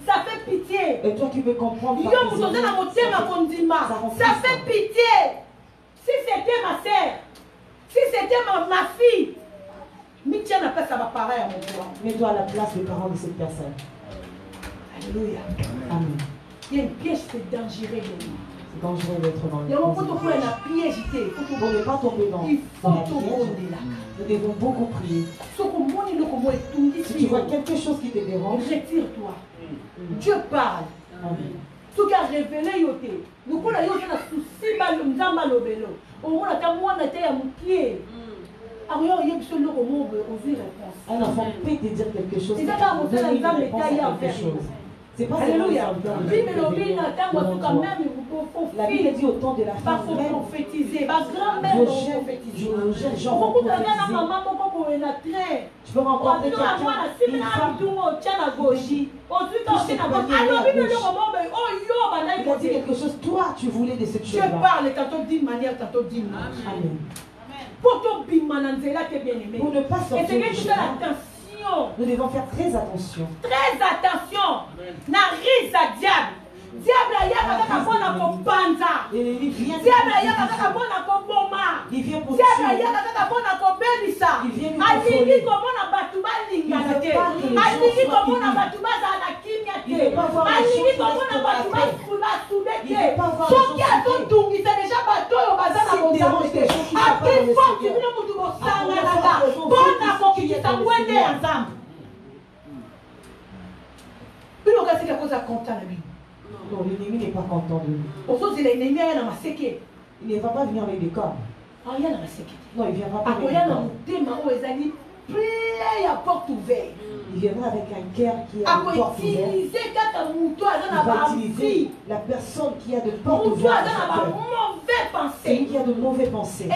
C: ça fait pitié.
B: Et toi qui peux comprendre,
C: ça fait pitié. Si c'était ma soeur, si c'était ma fille,
B: mets-toi à la place des parents de cette personne.
C: Alléluia.
B: Amen.
C: Il y a une piège, c'est dangereux.
B: C'est dangereux d'être dans le
C: piège.
B: Pour ne pas tomber dans la piège, nous devons beaucoup prier. Si tu vois quelque chose qui te dérange,
C: retire-toi. Dieu parle.
B: Amen.
C: Ce qui a révélé, nous pouvons aller dans souci,
B: un enfant peut te dire quelque chose. C'est pas
C: Alléluia.
B: La Bible dit au temps de la femme même.
C: Prophétiser. Ma grand-mère vont prophétiser.
B: Tu peux rencontrer quelqu'un. Il a dit quelque chose. Toi, tu voulais de cette chose-là.
C: Je parle tantôt d'une manière, tantôt d'une autre.
B: Amen.
C: Pour ne
B: pas sortir du chemin, nous devons faire très attention.
C: Très attention. N'arrive à diable. Diable a yaka kaka pona ko panza. Diable a yaka kaka pona ko boma. Diable a yaka kaka pona ko belisa. Alingi ko mona batu balingana te. Alingi ko mona batu bazala kimia te. Alingi ko mona batu basula subete. Soki atontungi c'est déjà bato yo bazana bozama te. Après fois tu veux mutu bosanga naka. Bona ko kitisa mwende ya nzambe. Bino kasi ka koza content na bino.
B: Non, l'ennemi n'est pas content de nous.
C: Il
B: Il ne va pas venir avec des corps.
C: Non, il
B: ne viendra pas avec des corps. plein à porte ouverte.
E: Il viendra avec un cœur qui a une porte ouverte. Il va utiliser la personne qui a de portes ouvertes. Celui qui a de mauvaises pensées.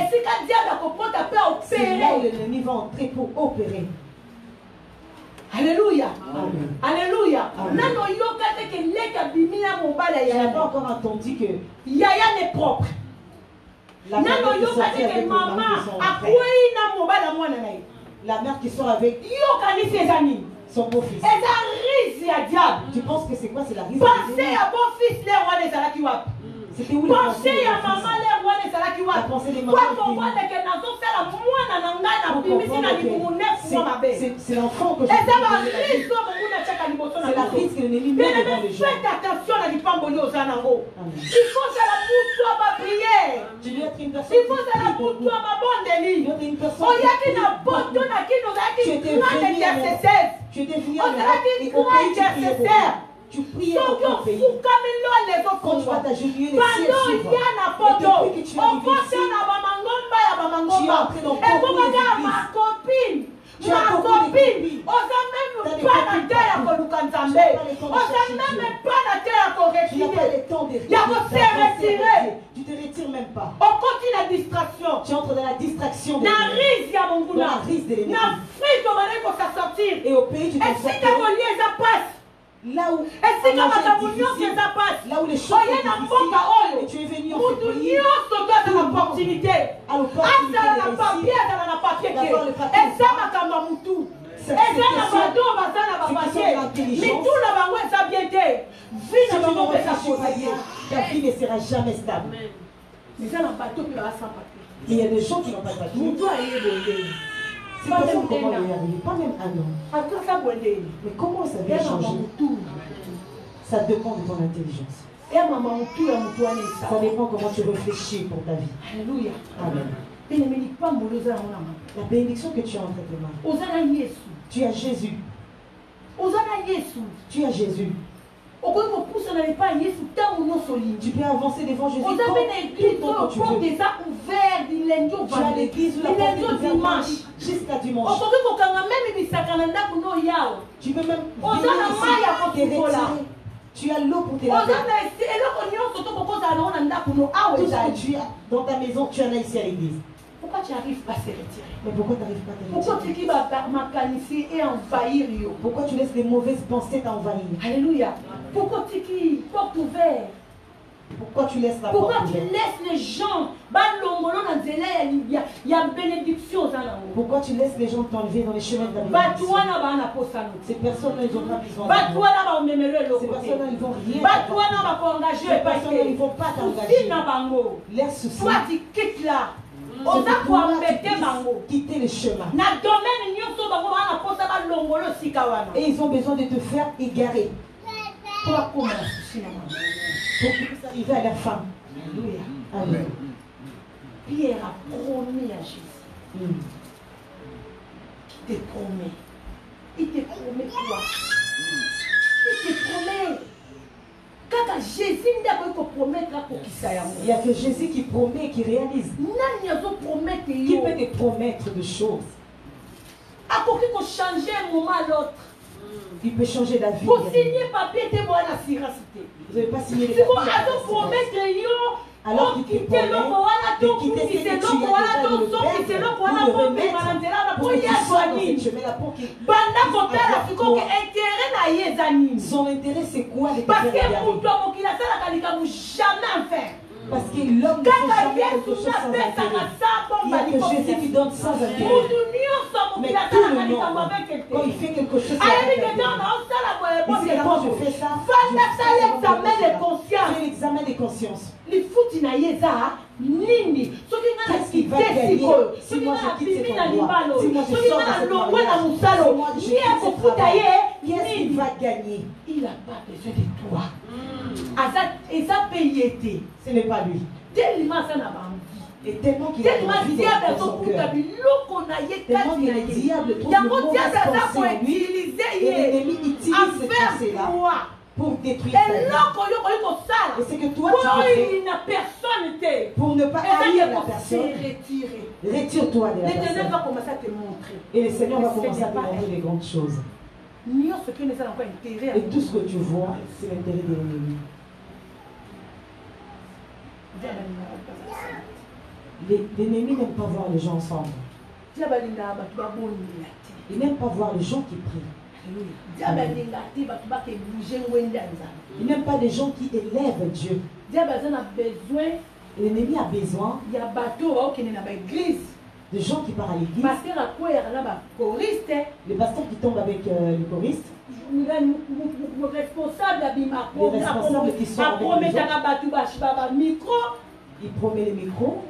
E: C'est là où l'ennemi va entrer pour opérer.
B: Alléluia. Alléluia.
E: Je n'ai pas encore entendu que
B: Yaya n'est propre. La mère
E: qui sort avec son beau-fils. Tu penses que c'est quoi? C'est la risque.
B: Pensez à beau-fils, les rois des Alakiwap.
E: C'était où
B: pensez à maman, les rois des Alakiwap.
E: La pensée des mamans. C'est l'enfant que je
B: c'est la
E: risque que l'ennemi met devant les gens.
B: Faites attention à l'ipamboli aux anango. Il faut que la bouche ma prière.
E: Tu dois être une personne.
B: Il faut que la bouche ma bonne délit.
E: Tu es une personne.
B: Oh, il y a qui n'a pas de qui nous a dit grande intercesseur.
E: Tu étais venu
B: à intercesseur.
E: Tu priais pour ton pays. Quand tu vas t'agenouiller, les ciels s'ouvrent. Et depuis que tu es arrivé ici, tu es entré dans beaucoup
B: ma copine. Ma copine, on n'a même pas la terre à Kolukanzambe. On n'a même pas la terre à corriger.
E: Tu n'as pas le temps de
B: retirer.
E: Tu te retires même pas.
B: On continue la distraction.
E: Tu entres dans la distraction de
B: l'ennemi. Dans
E: la crise de l'ennemi.
B: Et
E: au pays, tu te sors. Là où
B: là où
E: les choses sont difficiles, et tu es venu en ce pays,
B: l'opportunité d'avoir le ta vie ne sera jamais stable. Il y a des gens qui n'ont pas de papier. C'est pas même comment il est arrivé, pas même un an. Mais comment ça va changer? Ça dépend de ton intelligence. Ça dépend comment tu réfléchis pour ta vie. Alléluia.
E: Amen. La bénédiction que tu as entre tes mains. Tu as Jésus. Tu as Jésus. Tu peux avancer devant Jésus quand tu veux. Tu as l'église où la porte est ouverte jusqu'à dimanche. Tu peux même venir tu as l'eau pour te laver. Tout ce que tu as dans ta maison, tu en as ici à l'église.
B: Pourquoi tu n'arrives pas à se retirer?
E: Mais pourquoi tu n'arrives pas à te
B: retirer?
E: Pourquoi tu laisses les mauvaises pensées t'envahir?
B: Alléluia. Pourquoi tu quittes porte ouverte?
E: Pourquoi tu laisses la porte ouverte?
B: Pourquoi tu laisses les gens?
E: Pourquoi tu laisses les gens t'enlever dans les chemins de la bénédiction? Ces personnes-là, ils ont pas besoin de toi. Ces personnes-là, ils vont rien. Ces personnes-là, ils ne vont pas t'engager. Laisse ceci.
B: Toi, tu quittes là. On a pour embêter Bango.
E: Quitter le chemin. Et ils ont besoin de te faire égarer. Pour qu'ils puissent arriver à la fin.
B: Alléluia.
E: Amen.
B: Pierre a promis à Jésus. Il te promet. Il te promet quoi? Il te promet. Quand Jésus
E: il n'y a que Jésus qui promet et qui réalise. Qui peut te promettre des choses? Il peut changer la vie.
B: Pour signer papier,
E: vous n'avez pas signé les papiers. Alors qu'il te promet de quitter ce que tu as déjà de le perdre pour le remettre, pour que tu sois dans cette chemin-là, pour qu'il son intérêt, c'est quoi de te
B: parce
E: faire égarer? Parce que l'homme ne fait jamais quelque chose sans intérêt. Il n'y a que Jésus qui donne sans intérêt. Mais tout le monde, quand il fait quelque chose, c'est quand je fais ça, c'est l'examen de conscience. Qu'est-ce qui va gagner si moi je quitte cet endroit, si moi je sors de cette mariage, si moi je quitte ce travail? Qu'est-ce qu'il va gagner?
B: Il n'a pas besoin de toi.
E: Ce n'est pas lui. Et tellement qu'il a envie de son cœur. Tellement que le diable trouve le mauvais pensée en lui. Et l'ennemi utilise cette pensée-là pour détruire sa vie. Et c'est que toi tu fais pour ne pas haïr la personne. Retire-toi de la personne. Et le Seigneur va commencer à te montrer les grandes choses. Et tout ce que tu vois, c'est l'intérêt de l'ennemi. L'ennemi n'aime pas voir les gens ensemble. Il n'aime pas voir les gens qui prient. Il n'aime pas les gens qui élèvent Dieu. L'ennemi a besoin de gens qui partent à l'église. Les pasteurs qui tombent avec les choristes. Les responsables qui sont avec les autres. Il promet les micros.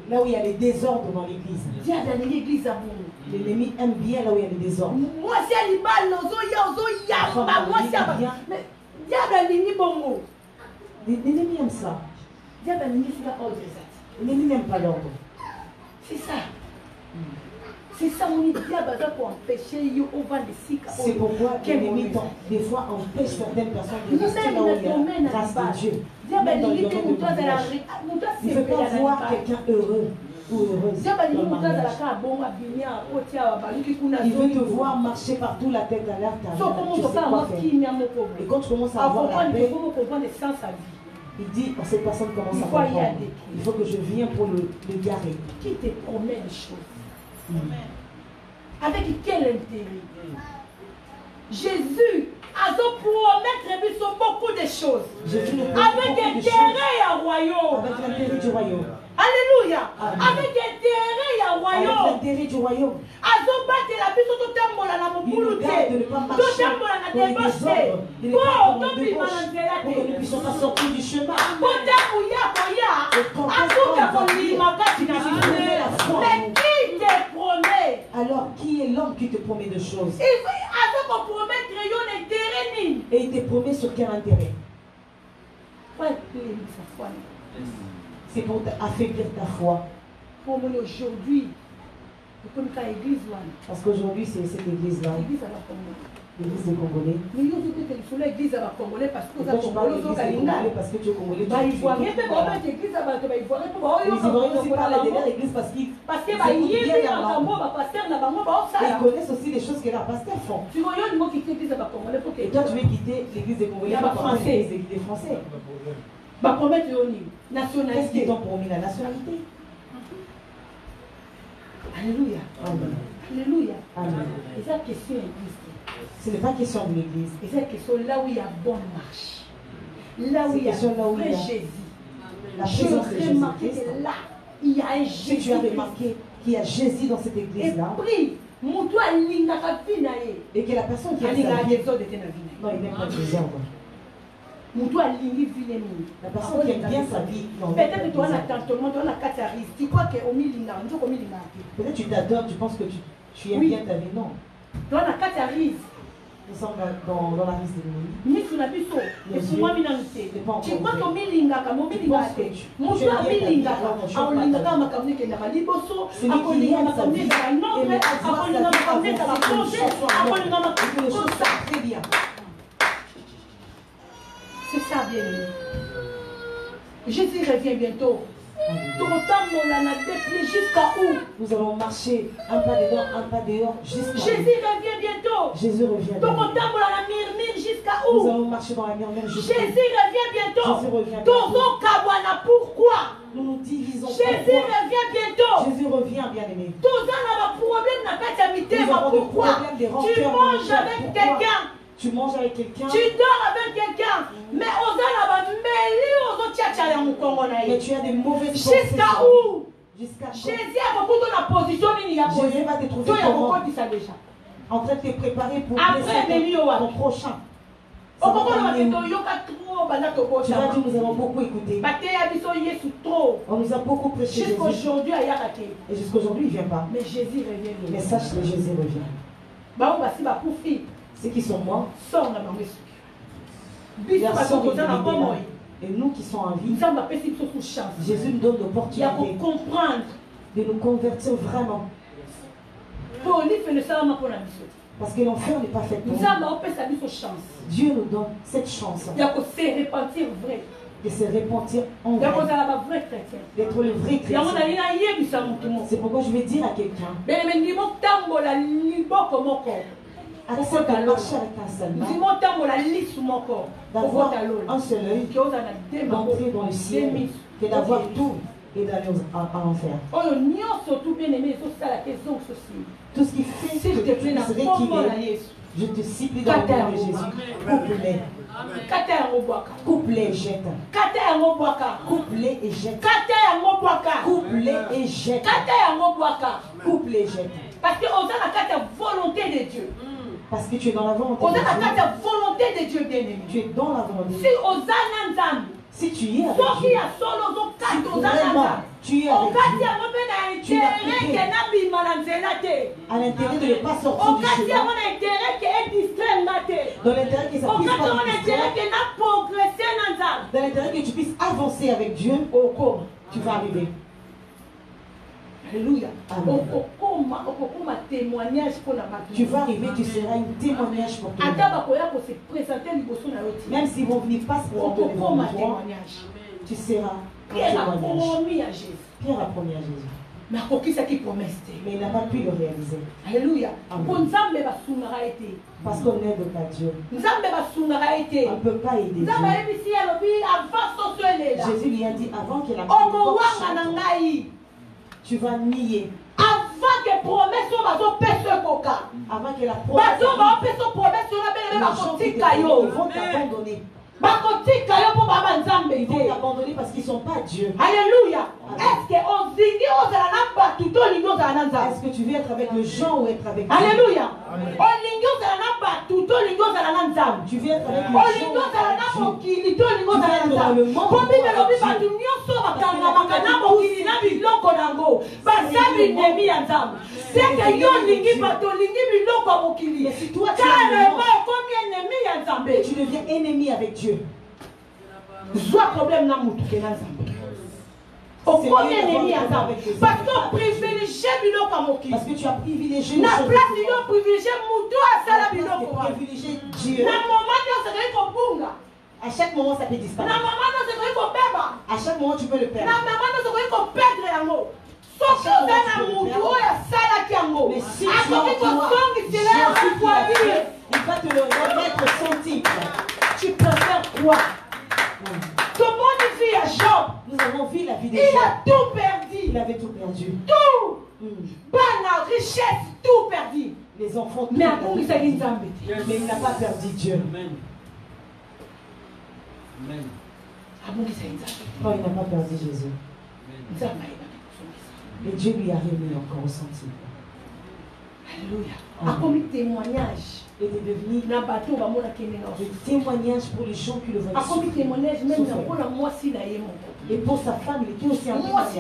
E: Là où il y a les désordres dans l'église. L'ennemi aime bien là où il y a les désordres. L'ennemi aime ça. L'ennemi n'aime pas l'ordre.
B: C'est ça. C'est ça, mon diable pour empêcher
E: c'est pourquoi l'ennemi, des fois, empêche certaines personnes de rester là où il y a grâce de Dieu. Même dans le domaine de mariage. Il ne veut pas voir quelqu'un heureux ou heureuse dans le mariage. Il veut te voir marcher partout la tête à l'air. Tu sais quoi faire. Et quand tu commences à avoir la paix, il dit, cette personne commence à comprendre. Il faut que je vienne pour le garer.
B: Qui te promet des choses? Avec quel intérêt? Jésus a promettre beaucoup de choses. Avec intérêt au royaume.
E: Avec l'intérêt du royaume.
B: Alléluia.
E: Amen.
B: Avec intérêt au royaume.
E: Avec l'intérêt du royaume.
B: Il nous garde de ne pas marcher dans les désordres, de ne pas prendre de gauche, pour que nous ne puissions pas sortir du chemin.
E: Mais qui te promet? Alors qui est l'homme qui te promet de choses? Et il te promet sur quel intérêt? C'est pour affaiblir ta foi.
B: Aujourd'hui,
E: parce qu'aujourd'hui c'est cette église-là. L'église des Congolais.
B: Mais l'église des Congolais parce que
E: tu parles de l'église des Congolais parce que tu es Congolais.
B: Les Ivoiriens
E: aussi parlent de leur église parce qu'ils connaissent aussi les choses que leurs pasteurs font. Et toi tu veux quitter l'église des Congolais pour l'église des Français. Qu'est-ce qu'ils t'ont promis? La nationalité.
B: Alléluia.
E: Amen.
B: Alléluia.
E: Amen.
B: Et ça question existe.
E: Ce n'est pas question de l'église.
B: Et c'est question là où il y a bonne marche. Là où il y a vrai Jésus.
E: La présence de Jésus-Christ.
B: Là, il y a un Jésus.
E: Si tu as remarqué qu'il y a Jésus dans cette église-là. Et que la personne qui a sa vie. Non, il n'aime pas les ordres. La personne qui aime bien sa vie.
B: Peut-être tu as un attachement, tu as un catarise. Tu crois que
E: peut-être tu t'adores, tu penses que tu aimes bien ta vie. Non.
B: Tu as un catarise.
E: Nous sommes dans la liste de l'ennemi.
B: Tu crois que c'est ça, bien aimé. Jésus revient bientôt. Jusqu'à où?
E: Nous allons marcher un pas dedans, un pas dehors, jusqu'à où?
B: Jésus revient bientôt.
E: Jésus revient bientôt.
B: Jusqu'à où?
E: Nous allons marcher dans la murmure jusqu'à où?
B: Jésus revient bientôt.
E: Jésus revient bientôt.
B: Pourquoi?
E: Nous nous divisons.
B: Jésus revient bientôt.
E: Jésus revient, bien-aimé.
B: Pourquoi? Tu manges avec quelqu'un.
E: Tu manges avec quelqu'un.
B: Tu dors avec quelqu'un. Mais
E: tu as des mauvaises pensées.
B: Jusqu'à où?
E: Jusqu'à
B: Jésus a beaucoup de la position.
E: Jésus va te trouver comment? En train de te préparer pour ton prochain. Tu vas dire, nous avons beaucoup écouté. On nous a beaucoup prêché.
B: Jusqu'aujourd'hui,
E: et jusqu'aujourd'hui, il ne vient pas.
B: Mais Jésus revient.
E: Mais sache que Jésus revient. Ceux qui sont morts, et nous qui sommes en vie, Jésus nous donne l'opportunité de nous convertir vraiment. Parce que l'enfer n'est pas fait pour nous. Dieu nous donne cette chance de se repentir en vrai, d'être le vrai chrétien. C'est pourquoi je vais dire à quelqu'un, accepte de marcher avec un seul main, d'avoir un seul œil, d'entrer dans le ciel, que d'avoir tout et d'aller à l'enfer. Tout ce qui fait que tu puisses rééquilibrer, je te supplie dans le nom de Jésus, coupe-les. Coupe-les et jette. Coupe-les et jette. Coupe-les et jette. Coupe-les et jette.
B: Parce que on a la volonté de Dieu.
E: Parce que tu es dans la volonté
B: de Dieu. On a la volonté de Dieu, bien-aimé.
E: Tu es dans la volonté de
B: Dieu.
E: Si tu y es avec Dieu, tu es avec Dieu. À l'intérêt de ne pas sortir du chemin. Dans l'intérêt que ça puisse pas dans l'intérêt que tu puisses avancer avec Dieu, tu vas arriver.
B: Alléluia.
E: Tu vas arriver, tu seras un témoignage pour tout le monde. Même s'ils vont venir pas se présenter devant toi, tu seras un témoignage. Pierre a promis à Jésus. Mais il n'a pas pu le réaliser.
B: Alléluia.
E: Parce qu'on n'aide pas Dieu. On ne peut pas aider Dieu. Jésus lui a dit avant qu'il a tu vas nier.
B: Avant que promesse
E: avant que la promesse ils vont t'abandonner. Ils vont t'abandonner parce qu'ils ne sont pas Dieu.
B: Alléluia. Est-ce
E: que tu veux être avec le gens ou être avec Dieu?
B: Alléluia.
E: Tu veux être avec le gens. Tu veux être dans le monde. Si toi tu deviens ennemi avec Dieu.
B: Parce que tu as privilégié
E: la
B: place
E: privilégier Dieu. À chaque moment ça peut disparaître. À chaque moment tu peux le perdre. Mais si tu il va te le remettre son titre.
B: Tu préfères quoi? Comment il vit à Job?
E: Nous avons vu la vie de
B: Job. Il a tout perdu.
E: Il avait tout perdu.
B: Tout. Bana, richesse, tout perdu.
E: Les enfants, tout
B: mais
E: il n'a pas perdu Dieu.
D: Amen. Amen.
E: Non, il n'a pas perdu Jésus. Et Dieu lui a remis encore au centime.
B: Alléluia. Comme témoignage.
E: Et de devenir des témoignages pour les gens qui le voient. Et pour sa femme, il était aussi un témoignage.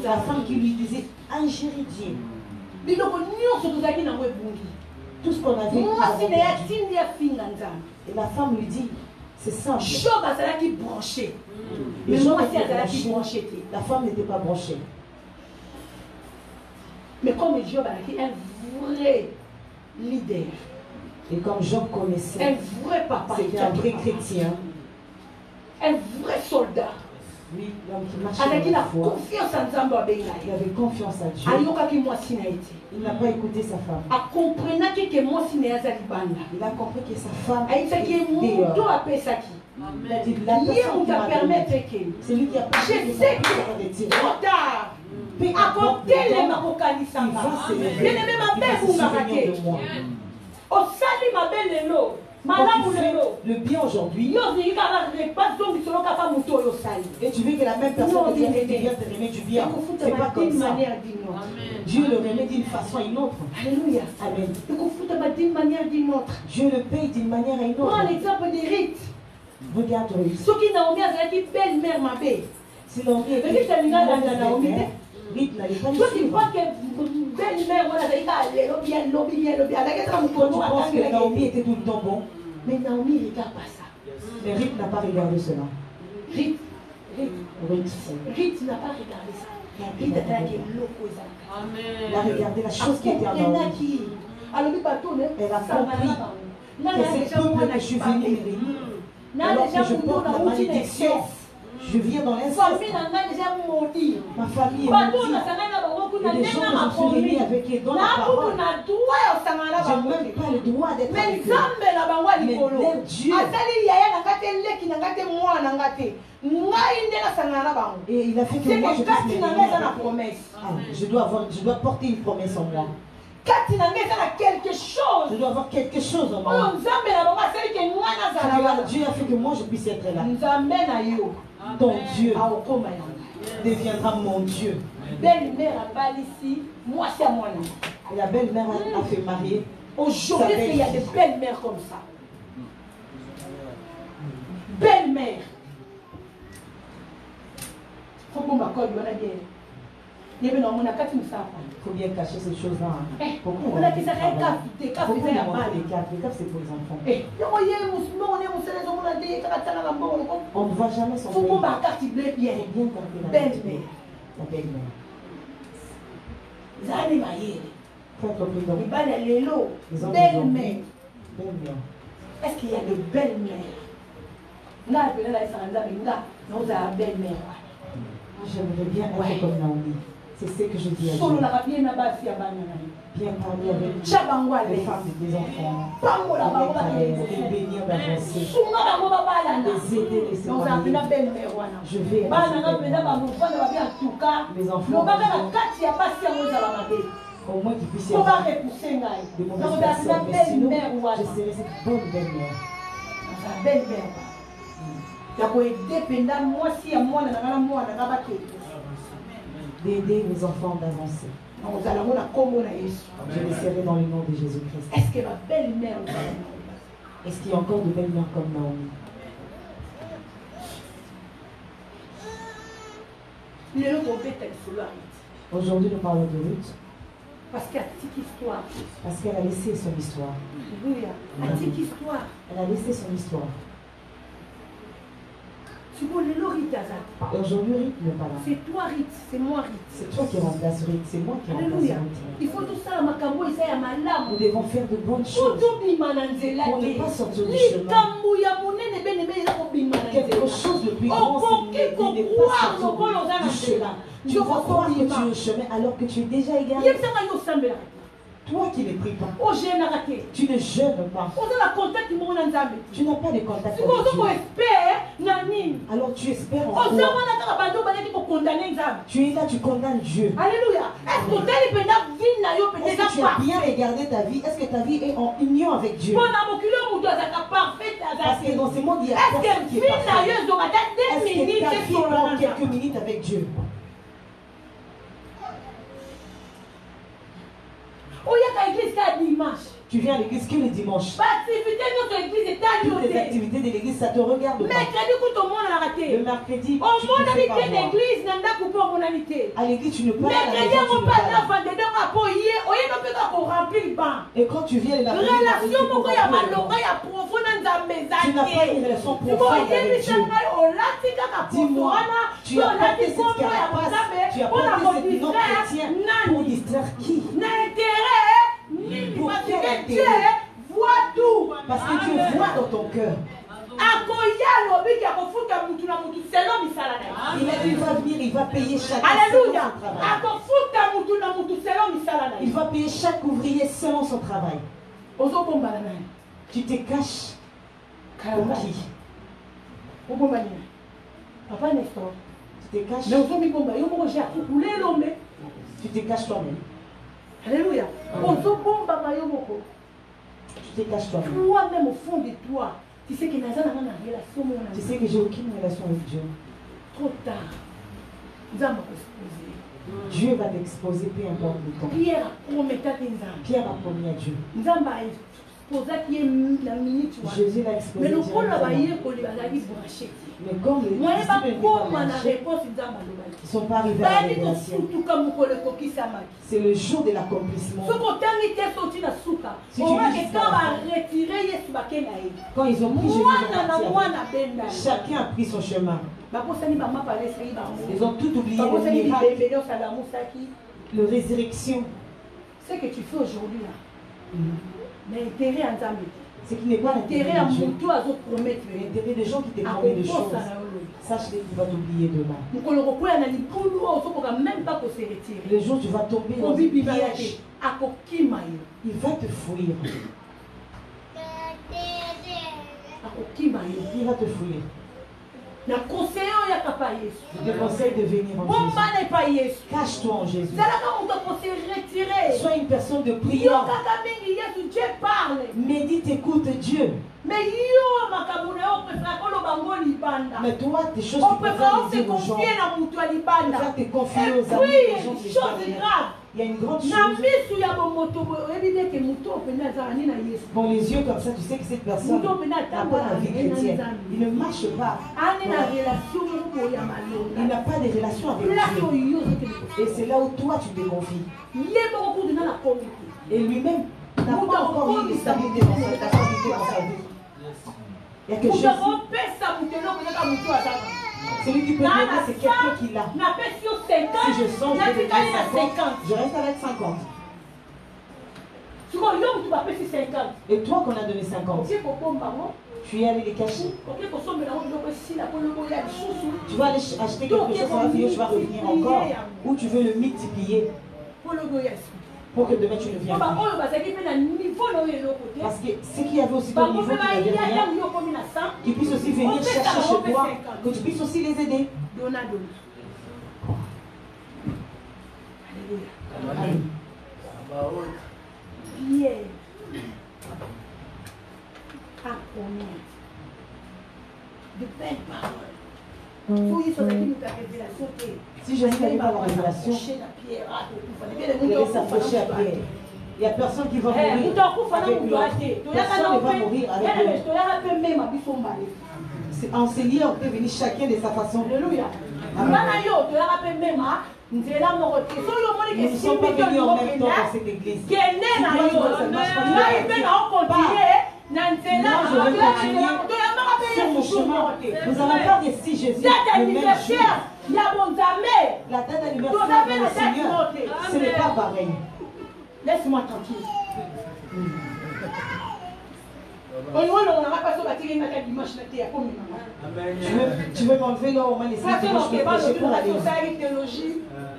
E: La femme qui lui disait ingérer Dieu. Tout ce qu'on a vu. Et la femme lui dit, c'est simple.
B: Mais moi aussi,
E: la femme n'était pas branchée.
B: Mais comme Job a un vrai leader.
E: Et comme Job connaissait,
B: un vrai papa,
E: c'était un vrai chrétien,
B: un vrai soldat.
E: Oui, l'homme qui marchait
B: avec la confiance en Dieu.
E: Il avait confiance à Dieu. Il n'a pas écouté sa femme. Il a compris que sa femme était dehors. Il a dit, la personne qui m'a permis, c'est lui qui a permis.
B: Je sais que trop tard. Mais à côté les makokanisa bien aimé ma belle vous m'arrêtez au sali ma belle lelo malamu lelo
E: le bien aujourd'hui et tu veux que la même personne qui vient te remettre du bien, c'est pas comme ça. Dieu le remet d'une façon à une autre.
B: Alléluia.
E: Amen.
B: D'une manière d'une autre.
E: Dieu le paye d'une manière à une autre.
B: Prends l'exemple de Rite.
E: Regarde Rite.
B: Ce qui Naomi a dit belle-mère ma belle.
E: Si Naomi était
B: belle-mère,
E: Rite n'allait pas
B: lui suivre. Tu crois que belle-mère, voilà, elle
E: tu penses que Naomi était tout le temps bon?
B: Mais Naomi ne regarde pas ça.
E: Mais Rite n'a pas regardé cela.
B: Rite n'a pas regardé ça. Rite a regardé
E: la chose qui était en Naomi. Elle a compris que c'est le peuple que je suis venue réunir. Alors que je porte la malédiction, je viens dans l'inceste. Ma famille est maudite. Et les gens que je suis réunie avec eux dans la parole, je n'ai même pas le droit d'être avec eux. Mais leur Dieu, et il a fait que moi je puisse me réunir. Je dois porter une promesse en moi. Je dois avoir quelque chose en moi. Dieu a fait que moi je puisse être là. Ton Dieu deviendra mon Dieu.
B: Belle-mère a pas ici, moi c'est à moi.
E: Et la belle-mère a fait marier.
B: Aujourd'hui, il y a des belles-mères comme ça. Belle-mère. Faut qu'on m'accorde, on a bien. Il
E: faut bien cacher ces choses-là.
B: On a dit ça, les CAF,
E: les CAF c'est pour les enfants. On ne voit jamais son pays.
B: Bien. Belle-mère.
E: La belle-mère.
B: Belle-mère. Est-ce qu'il y a de belles-mères?
E: J'aimerais bien être comme Naomi. C'est ce que je dis à Dieu. Bien parler avec les femmes des enfants, les bénir d'avancer, les aider, les séparer. Je vais les enfants, au moins qu'ils puissent y avoir de mauvaises personnes. Mais sinon, je serai cette bonne belle-mère. D'aider les enfants d'avancer. Je les serai dans le nom de Jésus-Christ.
B: Est-ce que ma belle-mère,
E: est-ce qu'il y a encore de belles mères comme Naomi? Aujourd'hui, nous parlons de Ruth.
B: Parce qu'elle a une histoire.
E: Parce qu'elle a laissé son histoire.
B: Alléluia. Elle a une histoire.
E: Elle a laissé son histoire.
B: Et
E: aujourd'hui, Ruth n'est pas là.
B: C'est toi, Ruth. C'est moi, Ruth.
E: C'est toi qui remplace Ruth. C'est moi qui remplace Ruth.
B: Il faut tout ça,
E: nous devons faire de bonnes choses. Pour ne pas sortir du chemin. Quelque chose de plus grand, c'est de ne pas sortir du chemin. Tu vas croire que tu es au chemin alors que tu es déjà égaré. Toi qui ne pries pas, tu ne jeûnes pas, tu n'as pas de contact avec Dieu. Alors tu espères en quoi? Tu es là, tu condamnes Dieu.
B: Alléluia. Est-ce que
E: tu as bien regardé ta vie? Est-ce que ta vie est en union avec Dieu? Parce que dans ce monde, il y a personne qui est parfait. Est-ce que ta vie prend quelques minutes avec Dieu? Tu viens à l'église que le dimanche. Toutes les activités de l'église, ça te regarde pas. Le mercredi, tu ne fais pas voir. À l'église, tu ne peux pas à la maison. Et quand tu viens le mercredi, tu n'as pas une relation profonde avec Dieu. Dis-moi, tu as porté cette carapace, tu as porté cette non chrétien pour distraire qui?
B: Parce que Dieu voit tout.
E: Parce que Dieu voit dans ton cœur. Il va venir, il va payer chaque
B: Alléluia.
E: Il va payer chaque ouvrier selon son travail. Tu te caches comme qui?
B: Papa Nestor.
E: Tu te caches. Tu te caches toi-même.
B: Alléluia.
E: Tu te caches toi-même.
B: Toi-même au fond de toi, tu sais que
E: j'ai aucune relation avec Dieu.
B: Trop tard.
E: Dieu va t'exposer, peu importe le temps. Pierre a promis à Dieu. Jésus l'a exposé. Mais comme les disciples ne sont pas arrivés à la révélation, c'est le jour de l'accomplissement. Si quand ils ont pris Jésus, chacun a pris son chemin. Ils ont tout oublié, le miracle, la résurrection.
B: Ce que tu fais aujourd'hui là,
C: Mais intérêt en Zambie.
E: Ce qui n'est pas
C: l'intérêt à mon tour à d'autres promettre.
E: L'intérêt des gens qui te promettent des choses. Sache-les qu'il va t'oublier demain. Le jour où tu vas tomber dans une piège, il va te fuir. Il va te fuir.
C: Je te
E: conseille de venir en Jésus. Cache-toi en Jésus. Sois une personne de prière. Médite, écoute Dieu.
C: Mais
E: toi, tes choses tu préfères les dire aux gens. Tu préfères te confier aux amis des gens qui il y a une grande chose. Dans les yeux comme ça, tu sais que cette personne n'a pas la vie chrétienne. Il ne marche pas. Il n'a pas de relation avec Dieu. Et c'est là où toi tu te confies. Et lui-même n'a pas encore mis les stabilité dans sa vie. Il y a que Jésus. Celui qui peut donner, c'est quelqu'un qui l'a. Si je sens, je vais donner 50. Je reste avec 50. Et toi qu'on a donné 50, tu es allé les cacher. Tu vas aller acheter quelque chose, ça va finir, tu vas revenir encore. Ou tu veux le multiplier. Pour que demain tu ne viennes plus. Parce que ce qu'il y avait aussi au niveau qui n'avait rien, qu'ils puissent aussi venir chercher chez toi, que tu puisses aussi les aider. Amen.
C: De belles paroles.
E: Si Jésus n'avait pas la révélation, il allait s'approcher à Pierre. Il n'y a personne qui va mourir avec l'autre. Personne ne va mourir avec l'autre. C'est enseigné, on peut venir chacun de sa façon. Alléluia. Nous ne sommes pas venus en même temps dans cette église. Moi, je vais continuer sur mon chemin. Nous allons faire des si Jésus le même jour. La date d'anniversaire de le Seigneur, ce n'est pas pareil.
C: Laisse-moi tranquille.
E: Tu veux m'enlever là, on m'a laissé dimanche pour aller.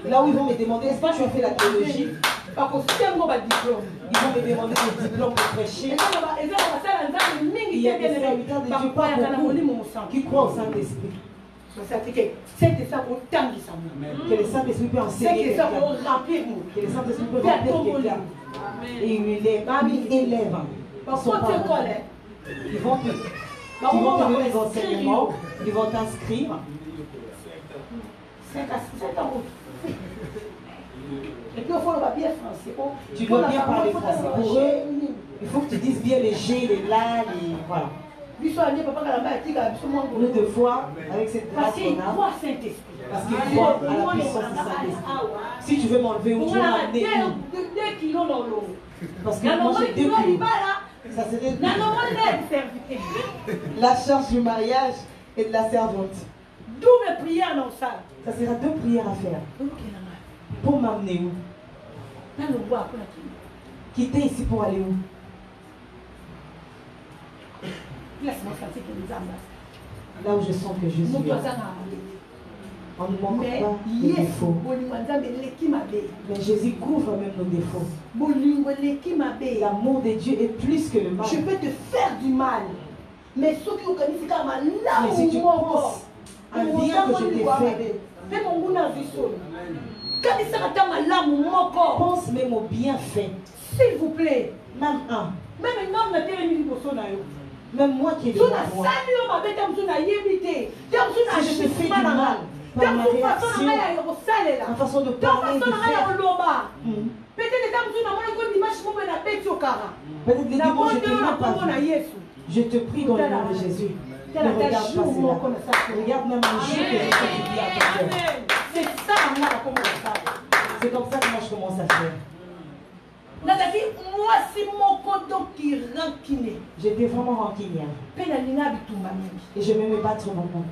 E: Là où ils vont me demander, est-ce que tu as fait la théologie? Ils vont me demander des diplômes pour prêcher. Il y a des serviteurs de Dieu, pas beaucoup, qui croient au Saint-Esprit. Que le Saint-Esprit peut enseigner quelqu'un. Que le Saint-Esprit peut remplir quelqu'un. Et il élève. Ils vont te donner des enseignements. Ils vont t'inscrire.
C: Et puis, il faut le bien français.
E: Tu dois bien parler français. Pour eux, il faut que tu dises bien les G, les la, les. Voilà. Nous, deux fois, avec cette grâce qu'on a, parce qu'il croit à la puissance du Saint-Esprit. Si tu veux m'enlever où, tu veux m'amener où? Parce que moi, j'ai 2 kilos. Ça serait la charge du mariage et de la servante.
C: Double prière dans ça.
E: Ça sera 2 prières à faire. Pour m'amener où? Quitter ici pour aller où? Là où je sens que Jésus est. On ne manque pas de défauts. Mais Jésus couvre même nos défauts. L'amour de Dieu est plus que le mal.
C: Je peux te faire du mal. Mais si tu
E: penses un bien que je t'ai fait, pense même au bienfait.
C: S'il vous plaît.
E: Même un.
C: Même
E: moi qui ai de la voix. Si je te fais du mal, par ma réaction, ma façon de parler, de faire. Peut-être les dimanches, je te mets pas. Je te prie dans le nom de Jésus. Ne regarde pas cela. Regarde même un jour que je te dis à ton cœur. C'est comme ça que moi je commence à faire. J'étais vraiment rancunière. Et je vais me battre maintenant.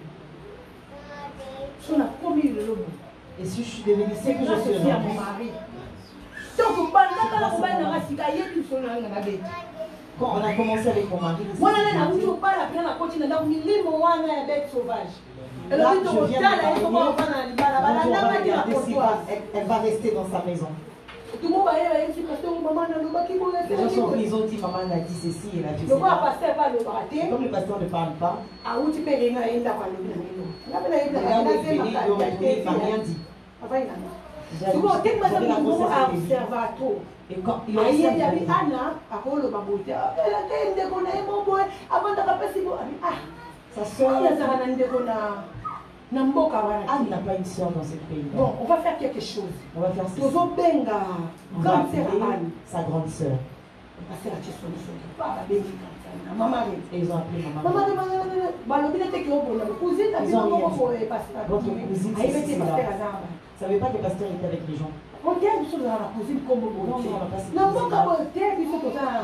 E: Et si je suis devenue ce que je suis, Quand on a commencé avec mon mari, là, je viens de elle va rester dans sa maison. Les gens sont ils ont dit maman a dit ceci et a dit ceci. Comme le pasteur ne parle pas, il n'a rien dit. Et quand il a sa soeur, Anne n'a pas une soeur dans ce pays.
B: Bon, on va faire quelque chose.
E: On va faire ceci. On va appeler sa grande soeur. Et ils ont appelé maman. Ils ont rien dit. Votre cousine, c'est ceci là. Vous ne savez pas que le pasteur était avec les gens. Dans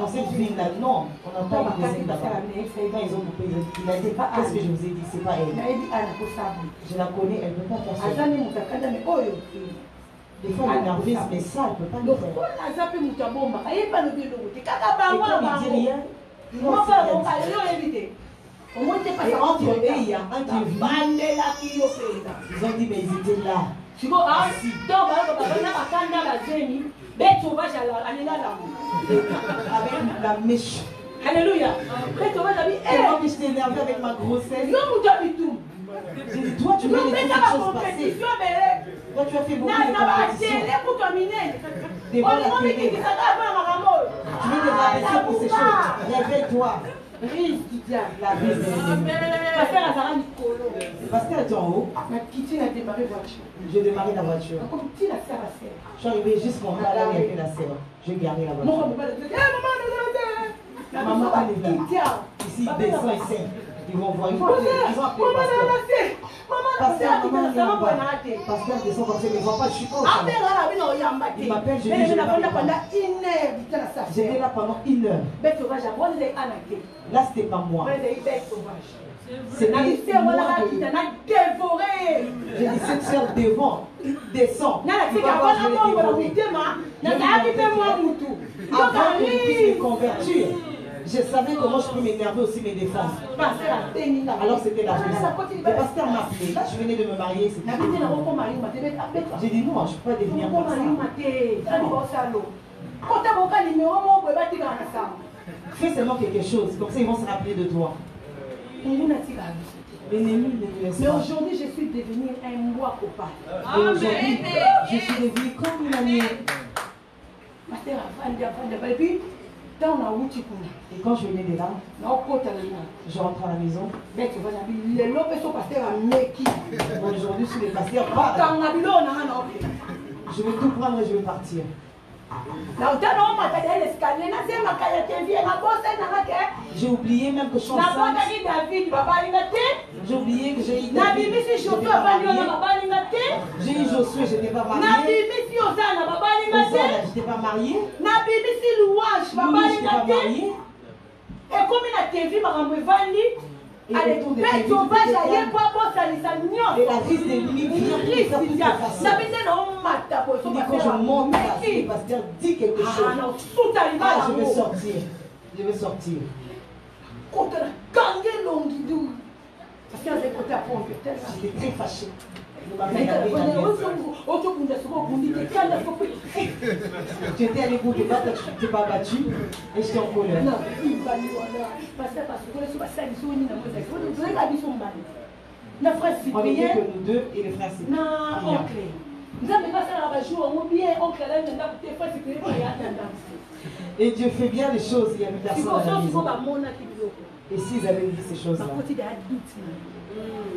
E: cette ville-là, non, on n'a pas une cousine là-bas. Quand ils ont coupé, il a dit, qu'est-ce que je vous ai dit, c'est pas elle. Je la connais, elle ne peut pas faire ça. Des fois, elle est nerveuse, mais ça, elle ne peut pas le faire. Et quand il dit rien, ils vont faire rien. Et entre eux, il y a un qui est venu. Ils ont dit, mais ils étaient là. Avec la mèche.
A: Alléluia.
E: Et moi que je t'ai énervé avec ma grossesse. J'ai dit, toi tu veux les choses passer. Toi tu as fait beaucoup de compétitions. Devant la télé. Tu veux te rabaisser pour ces choses. Réveille-toi. La brise de le pasteur était en haut. J'ai démarré la voiture. Je suis arrivé jusqu'en bas là où il y avait la sœur. J'ai garé la voiture. Maman, allez là. Ici, il descend ici. Ils vont voir. Ils vont appeler le pasteur. Pasteur descend comme ça, il ne voit pas, je suis pas au salon. Il m'appelle, je dis, je vais j'étais là pendant 1 heure. Là, c'était pas moi. C'était moi. J'ai dit, cette soeur devant, descend. Avant que je puisse me convertir, je savais comment je peux m'énerver aussi, me défendre. Alors c'était la raison. Le pasteur m'a appelé. Là, je venais de me marier. J'ai dit non, je ne peux pas devenir comme ça. Fais seulement quelque chose, comme ça ils vont se rappeler de toi. L'ennemi ne te laisse pas.
B: Mais aujourd'hui, je suis devenue un moi copain.
E: Aujourd'hui, je suis devenue comme une amie. Et quand je venais de là, je rentre à la maison. Aujourd'hui, je suis le pasteur. Je vais tout prendre et je vais partir. J'ai oublié même que je suis enceinte. J'ai oublié que j'ai eu David. J'ai eu Josué, je n'étais pas mariée. Je n'étais pas mariée. Et la crise des limites vient pour faire plus facile. Quand je monte là, le pasteur dit quelque chose. Je vais sortir. Je vais sortir. J'étais très fâchée. Tu étais à l'écoute de battre, tu t'es pas battu et j'étais en colère. On était que nous deux et le frère Et Dieu fait bien les choses, il y a une personne à la maison. Et s'ils avaient vu ces choses-là,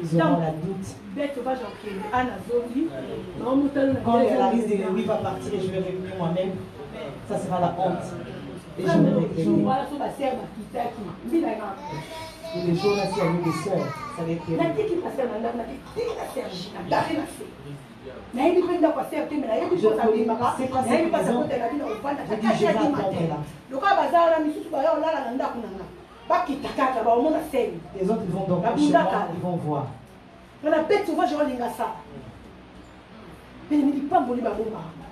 E: ils auront la doute. Quand la risque de l'ennemi va partir et je vais revenir moi-même, ça sera la honte. Et je vais regretter. Et les jours là, s'il y avait des sœurs, ça va être terrible. C'est pas cette maison. J'ai dit, je vais attendre là. Les autres ils vont donc chez moi, ils vont voir.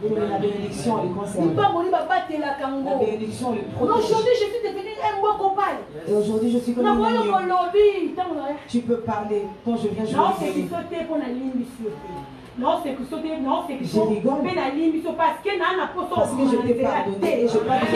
E: La bénédiction le concerne. La bénédiction le protège.
C: Aujourd'hui, je suis devenu un bon copain.
E: Et aujourd'hui, je suis comme un ami. Tu peux parler quand je viens jouer.
C: Non, c'est que sauter, non, c'est que
E: je rigole.
C: Parce que
E: je t'ai pardonné et je pardonne.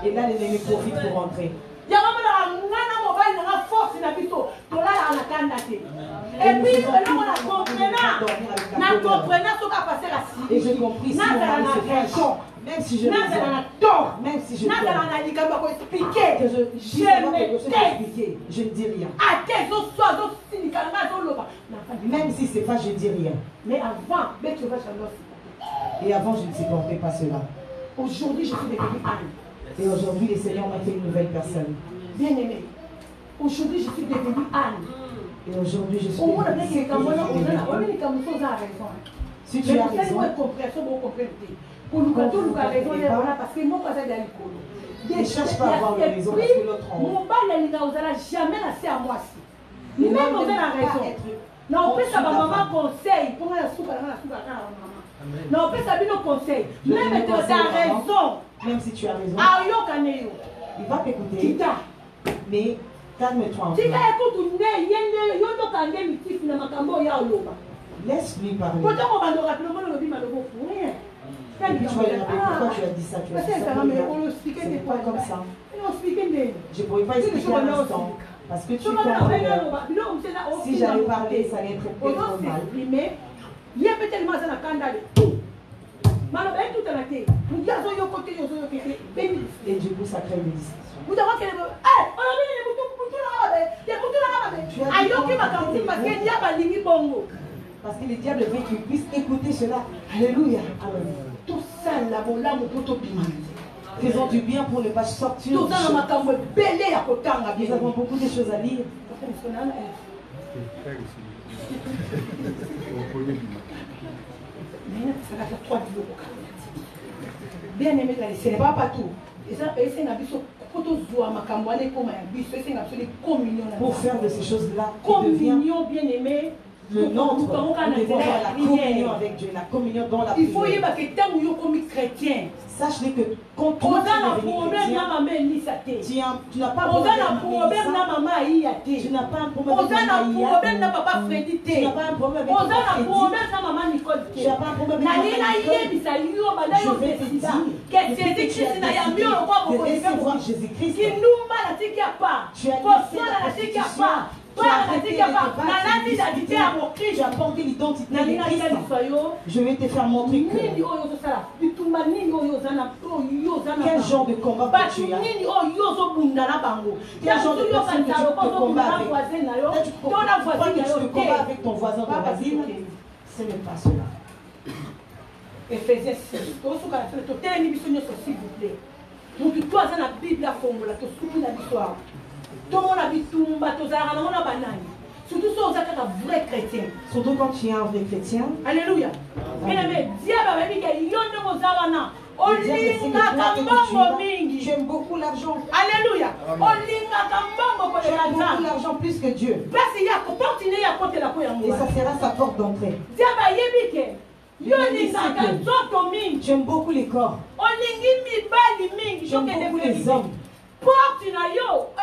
E: Et là, l'ennemi profite pour rentrer.
C: Et puis, et
E: j'ai compris si même si je tort, même si je je ne dis rien. Même si c'est pas, je ne dis rien.
C: Mais avant,
E: et avant, je ne supportais pas cela.
C: Aujourd'hui, je suis devenue Anne.
E: Et aujourd'hui, le Seigneur m'a fait une nouvelle personne.
C: Bien aimé. Aujourd'hui, je suis devenue Anne.
E: Et aujourd'hui, je suis devenue Anne. Si tu as raison, ne cherche pas à avoir la raison parce que l'autre en haut.
C: Jamais laissé à moi. Même vous avez la raison. Non, on peut savoir maman conseil. Pour la soupe, non, on peut savoir nos conseils. Même tu as raison.
E: Même si tu as raison.
C: Il
E: va t'écouter. Mais calme-toi. Laisse-lui parler.
C: Pourquoi
E: tu as dit ça? Tu as dit ça. C'est pas comme ça. Je ne pourrais pas expliquer à l'instant. Parce que tu comprends. Si j'avais parlé, ça allait être trop mal. Et du coup, ça crée des discussions. Parce que le diable veut qu'il puisse écouter cela. Alléluia.
C: Tout ça,
E: faisons du bien pour ne pas sortir. Nous avons beaucoup de choses à lire.
C: Bien aimé, ce n'est pas partout.
E: Pour faire de ces choses-là,
C: communion, bien aimé.
E: Le nôtre, nous devons avoir la communion avec Dieu, la communion dans la prière.
C: Il faut y avoir que chrétien.
E: Sache-le que quand tu n'as pas un problème
C: avec
E: tu n'as pas un problème avec tu n'as pas un problème avec
C: papa Freddy
E: tu n'as pas un problème avec tu n'as pas un problème avec Jésus-Christ. Tu as porté l'identité de Christ. Je vais te faire montrer que quel genre de combat que tu as. Quel genre de personne que tu te combats avec. Peut-être que tu te combats avec ton voisin, ton voisine. Ce n'est pas cela.
C: Ephésiens 6. S'il vous plaît. Nous tous la Bible à Fongola, tous soumis la victoire. Tout le monde a dit tout le monde a banane. Surtout si vous êtes un vrai chrétien.
E: Surtout quand tu es un vrai chrétien.
C: Alléluia. Bien aimé, diable a dit qu'il y a un zawana.
E: Tu aimes beaucoup l'argent.
C: Alléluia.
E: Tu aimes beaucoup l'argent plus que Dieu. Et ça sera sa porte d'entrée. Tu aimes beaucoup les corps. Tu aimes beaucoup les hommes.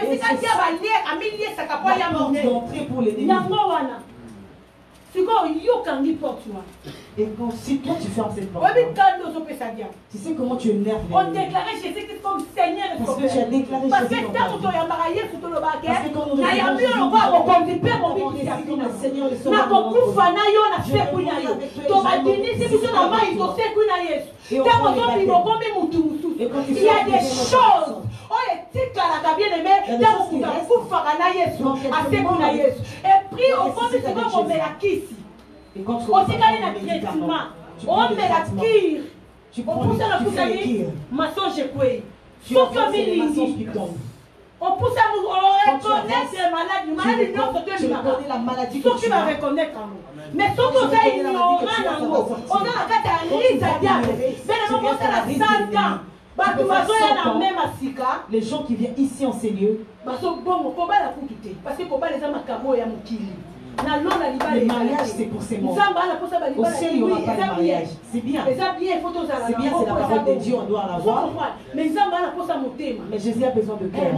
E: Et c'est ça la porte d'entrée pour l'ennemi. Et quand, si toi tu fermes cette porte, tu sais comment tu énerves les gens.
C: On déclarait Jésus-Christ comme Seigneur et
E: Sauveur. Parce que tu as déclaré
C: Jésus comme Seigneur. Il y a des choses. Et puis on va se
E: et quand tu
D: Tu prends le kir.
A: Mensonge quoi?
D: Tu as fait les mensonges qui tombent.
A: On pousse à reconnaître les maladies. Tu reconnais la maladie que tu vas reconnaître. Mais si tu es ignorant, on a la carte à l'île à diable. Mais
E: les gens qui viennent ici en ces lieux,
A: parce que
E: le mariage c'est pour ces morts. Au ciel il n'y aura pas de mariage. C'est bien. C'est bien, c'est la parole de Dieu, on doit l'avoir. Mais Jésus a besoin de cœur.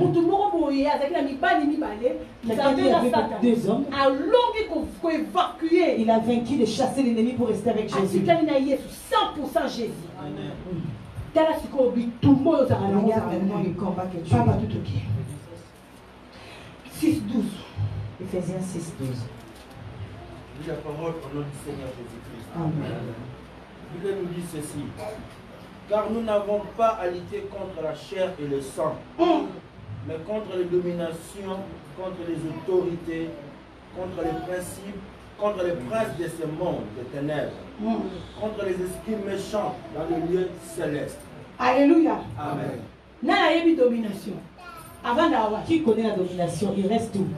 E: Deux hommes. Il a vaincu de chasser l'ennemi pour rester avec Jésus.
A: 100% Jésus.
E: Regarde maintenant le combat que tu as.
A: 6-12.
E: Ephésiens 6-12.
D: La parole au nom du Seigneur Jésus-Christ.
E: Amen.
D: Il nous dit ceci. Car nous n'avons pas à lutter contre la chair et le sang, mais contre les dominations, contre les autorités, contre les principes, contre les princes de ce monde de ténèbres, contre les esprits méchants dans les lieux célestes.
A: Alléluia.
D: Amen.
A: N'a eu domination. Avant d'avoir.
E: Qui connaît la domination? Il reste tout.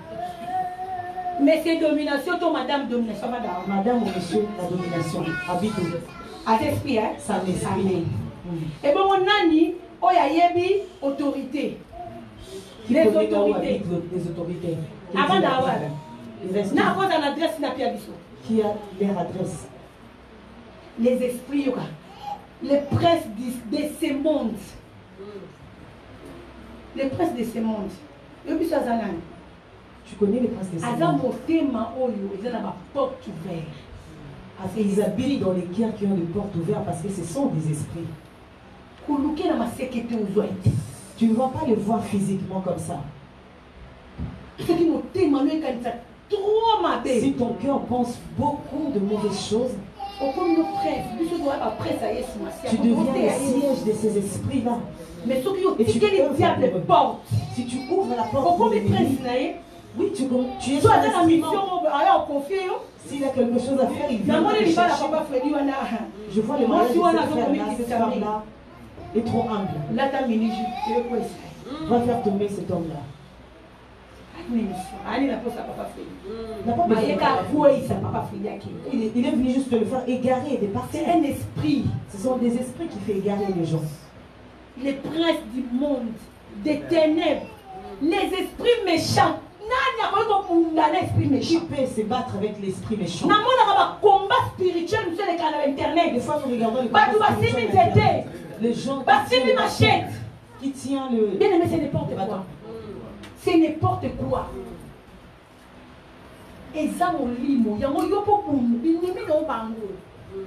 A: Mais c'est domination, toi madame domination.
E: Madame ou monsieur, la domination. Habite où?
A: À l'esprit, hein?
E: Ça l'esprit.
A: Et bon, on a dit, oh, il y a autorité.
E: Les autorités. Les autorités.
A: Avant d'avoir. N'a pas une adresse, n'a pas
E: qui a leur adresse?
A: Les esprits, les princes de ce monde. Les princes de ce monde.
E: Tu connais les princes de ce monde?
A: Ils ont porte ouverte.
E: Parce qu'ils habitent dans les cœurs qui ont des portes ouvertes parce que ce sont des esprits. Tu ne vas pas les voir physiquement comme ça. Si ton cœur pense beaucoup de mauvaises choses, tu deviens le siège de ces esprits-là.
A: Mais et tu les portes.
E: Si tu ouvres la porte, oui, tu es
A: sur la mission.
E: S'il a quelque chose à faire, il vient. Je vois le mariage de cette femme-là est trop humble. Va faire tomber cet homme-là. Il est venu juste le faire égarer des parties.
A: C'est un esprit.
E: Ce sont des esprits qui font égarer les gens.
A: Les princes du monde, des ténèbres, les esprits méchants.
E: Qui peut se battre avec l'esprit méchant?
A: Combat spirituel sur Internet.
E: Des fois, nous regardons le combat spirituel. Les gens qui tiennent le...
A: Bien aimé, c'est n'importe quoi. C'est n'importe quoi.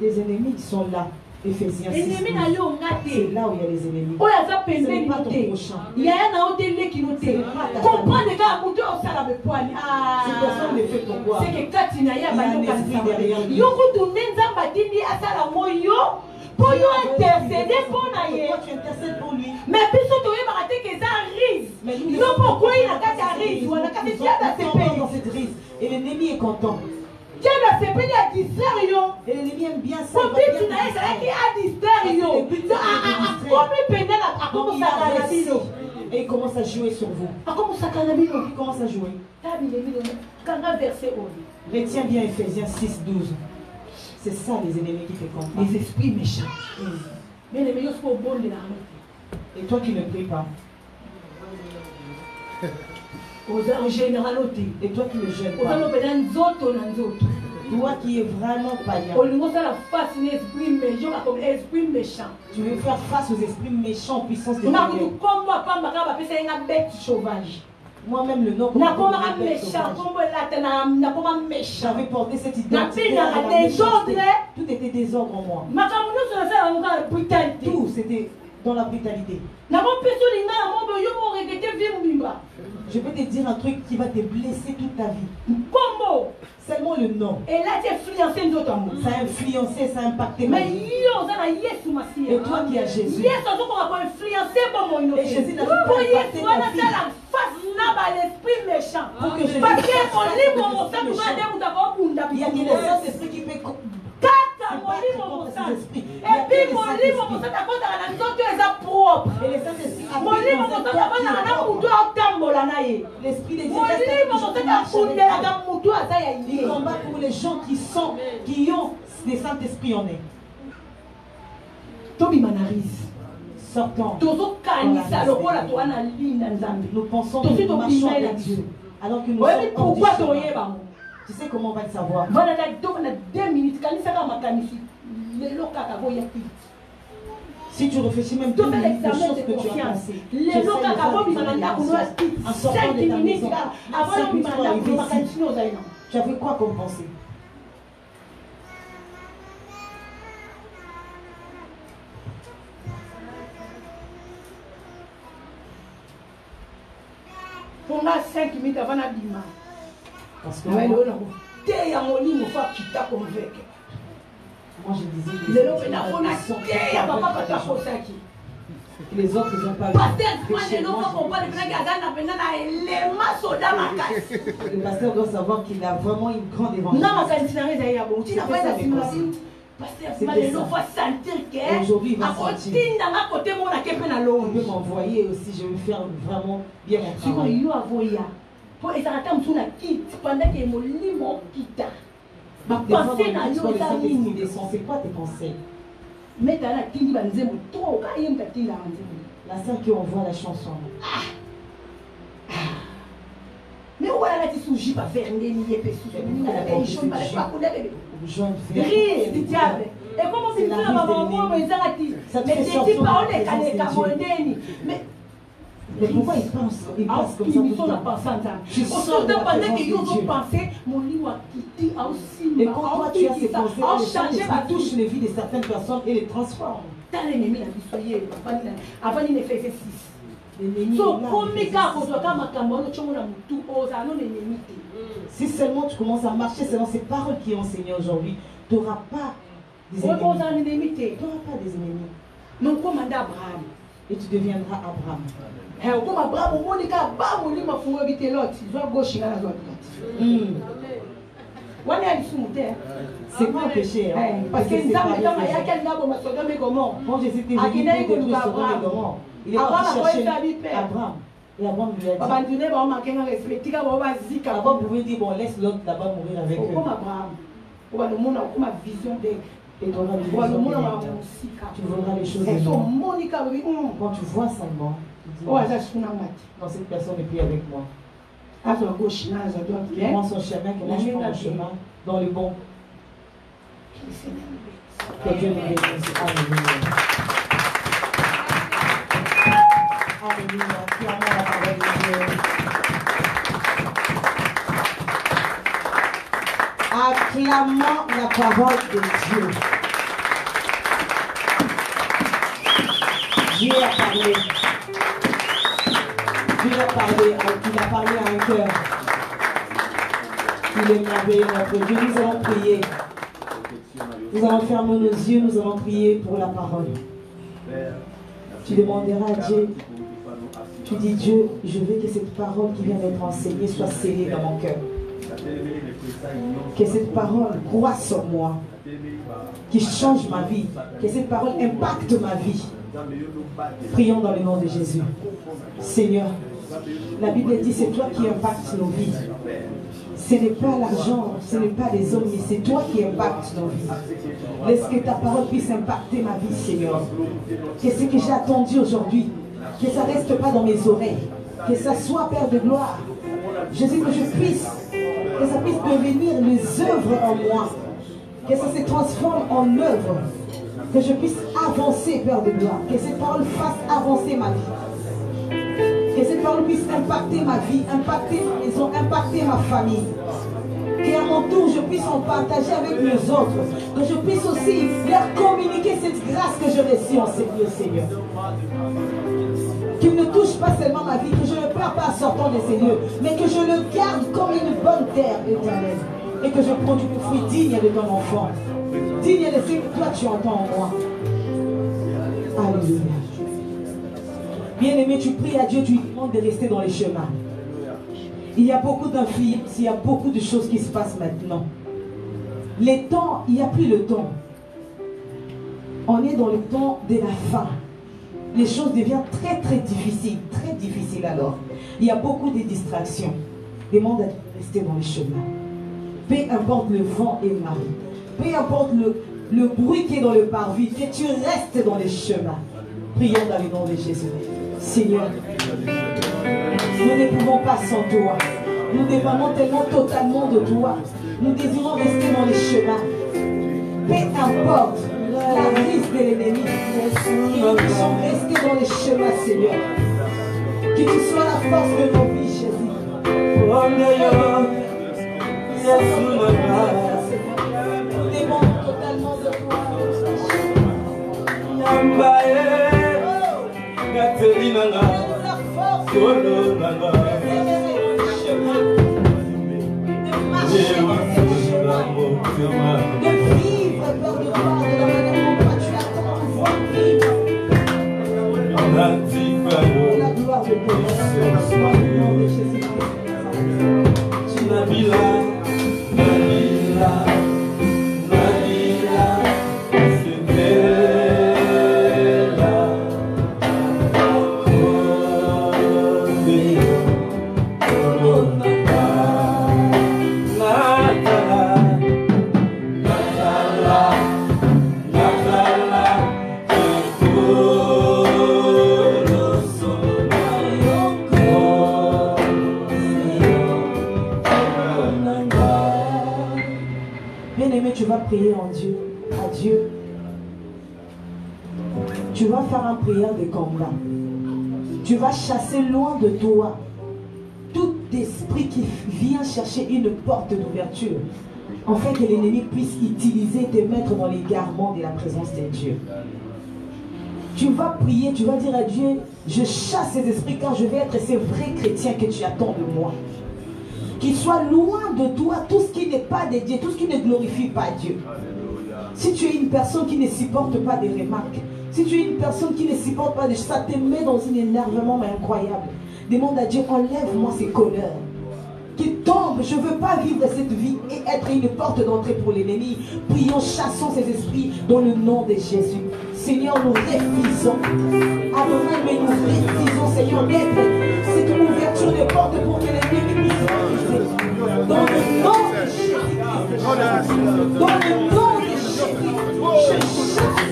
E: Les ennemis sont là. Ephésiens 6. C'est là où il y a les ennemis. Ce n'est pas ton prochain.
A: Il y a un autre qui nous dit. Comprendre les gars,
E: cette personne le fait pourquoi?
A: C'est que quand il y a
E: un esprit derrière lui.
A: Pour intercéder pour lui.
E: Pourquoi tu intercèdes pour lui?
A: Mais puis surtout, il m'a raté que ça risque.
E: Mais nous,
A: non, pourquoi il a cassé un risque? On a cassé
E: dans cette risque. Et l'ennemi est content.
A: Dieu a distraire.
E: Et l'ennemi aime bien ça.
A: Pour que tu n'aies ça qui a distraire.
E: Et il commence à jouer sur vous. Il commence à jouer. Retiens bien Ephésiens 6-12. C'est ça les ennemis qui te combattent.
A: Les esprits méchants. Mais les meilleurs sont au bon de la route.
E: Et toi qui ne pries pas.
A: En général,
E: et toi qui ne gênes pas. Toi qui es vraiment païen. Tu veux faire face aux esprits méchants, puissance de Dieu. Moi-même, le nom j'avais porté cette identité. Tout était désordre en moi. Tout, c'était dans la brutalité. Je peux te dire un truc qui va te blesser toute ta vie. Seulement le nom.
A: Et là, tu as influencé.
E: Ça a influencé, ça a impacté ma vie. Et toi qui as Jésus. Et Jésus n'a pas impacté ta vie.
A: L'esprit méchant.
E: Pour que Jésus
A: parce que mon livre,
E: il y a des esprits qui peuvent.
A: Et puis mon
E: Et les Saint-Esprit l'Esprit de Dieu il combat pour les gens qui ont des Saint-Esprit en eux. Sortons. Nous pensons que nous marchons avec Dieu. Alors que nous sommes hors du chemin. Tu sais comment on va le savoir? Si tu réfléchis même deux minutes des choses que tu as pensées, en sortant de ta maison, tu avais quoi comme pensée?
B: On a 5 minutes avant la bima.
E: Parce que
B: moi,
E: je disais
B: les
E: autres ils ont pas vu. Le pasteur doit savoir qu'il a vraiment une grande évangélisation. Aujourd'hui, il va sentir. Il peut m'envoyer aussi, je vais faire vraiment bien mon travail. C'est quoi tes pensées? La sœur qui envoie la chanson.
B: Mais où est-ce que tu es faire et comment tu fais
E: mais pourquoi il pense comme ça? Et quand toi tu as ces pensées, ça touche les vies de certaines personnes et les transforme. Si seulement tu commences à marcher selon ces paroles qui ont enseigné aujourd'hui, tu n'auras pas des ennemis. Tu n'auras pas des ennemis. Et tu deviendras Abraham. C'est pas un péché.
B: Parce que
E: quand Jésus était venu détruire Sodome et Gomorrhe, il est parti chercher Abraham. Et Abraham lui a dit, Abraham pouvait dire, bon, laisse l'autre là-bas mourir avec eux. Et tu auras tu verras les choses énormes. Quand tu vois seulement, quand cette personne n'est plus avec moi. Prends son chemin, que moi je prends mon chemin dans le bon. Que Dieu nous bénisse. Alléluia. Alléluia. Clamons la parole de Dieu. Acclamons la parole de Dieu. Dieu a parlé. Dieu a parlé. Il a parlé à un cœur. Il est merveilleux, notre Dieu. Nous allons prier. Nous allons fermer nos yeux. Nous allons prier pour la parole. Tu demanderas à Dieu. Tu dis, Dieu, je veux que cette parole qui vient d'être enseignée soit scellée dans mon cœur. Que cette parole croisse en moi, qui change ma vie, que cette parole impacte ma vie. Prions dans le nom de Jésus. Seigneur, la Bible dit, c'est toi qui impactes nos vies. Ce n'est pas l'argent, ce n'est pas les hommes, mais c'est toi qui impactes nos vies. Laisse que ta parole puisse impacter ma vie, Seigneur. Que ce que j'ai attendu aujourd'hui, que ça ne reste pas dans mes oreilles, que ça soit, Père de gloire. Jésus, que ça puisse devenir les œuvres en moi, que ça se transforme en œuvre, que je puisse avancer, Père de gloire, que cette parole fasse avancer ma vie, que cette parole puisse impacter ma vie, impacter ma maison, impacter ma famille, qu'à mon tour je puisse en partager avec les autres, que je puisse aussi leur communiquer cette grâce que je reçois en Seigneur. Qu'il ne touche pas seulement ma vie, que je ne perds pas en sortant de ces lieux, mais que je le garde comme une bonne terre éternelle. Et que je produis le fruit digne de ton enfant. Digne de ce que toi tu entends en moi. Alléluia. Bien-aimé, tu pries à Dieu, tu lui demandes de rester dans les chemins. Il y a beaucoup d'influences, il y a beaucoup de choses qui se passent maintenant. Les temps, il n'y a plus le temps. On est dans le temps de la fin. Les choses deviennent très très difficiles alors. Il y a beaucoup de distractions. Demande à rester dans le chemin. Peu importe le vent et marée, peu importe le bruit qui est dans le parvis, que tu restes dans les chemins. Prions dans le nom de Jésus. Seigneur, nous ne pouvons pas sans toi. Nous dépendons tellement totalement de toi. Nous désirons rester dans les chemins. Peu importe la crise de l'ennemi, nous puissions rester dans les chemins, Seigneur. Que tu sois la force de nos vies, Jésus. Nous dépendons totalement de toi. De vivre peur de toi, de la manière dont toi tu as comment pouvoir vivre. La gloire de Dieu, soit le nom de Jésus-Christ. Tu vas prier en Dieu, à Dieu. Tu vas faire une prière de combat. Tu vas chasser loin de toi tout esprit qui vient chercher une porte d'ouverture, en fait que l'ennemi puisse utiliser, te mettre dans l'égarement de la présence de Dieu. Tu vas prier, tu vas dire à Dieu, je chasse ces esprits car je vais être ces vrais chrétiens que tu attends de moi. Qu'il soit loin de toi tout ce qui n'est pas de Dieu, tout ce qui ne glorifie pas Dieu. Si tu es une personne qui ne supporte pas des remarques, si tu es une personne qui ne supporte pas des choses, ça te met dans un énervement incroyable. Demande à Dieu, enlève-moi ces colères qui tombent. Je ne veux pas vivre cette vie et être une porte d'entrée pour l'ennemi. Prions, chassons ces esprits dans le nom de Jésus. Seigneur, nous refusons. Adonai, mais nous refusons, Seigneur, d'être cette ouverture de porte pour que l'ennemi puisse refuser. Dans le nom de Jésus. Dans le nom de Jésus. Je chasse,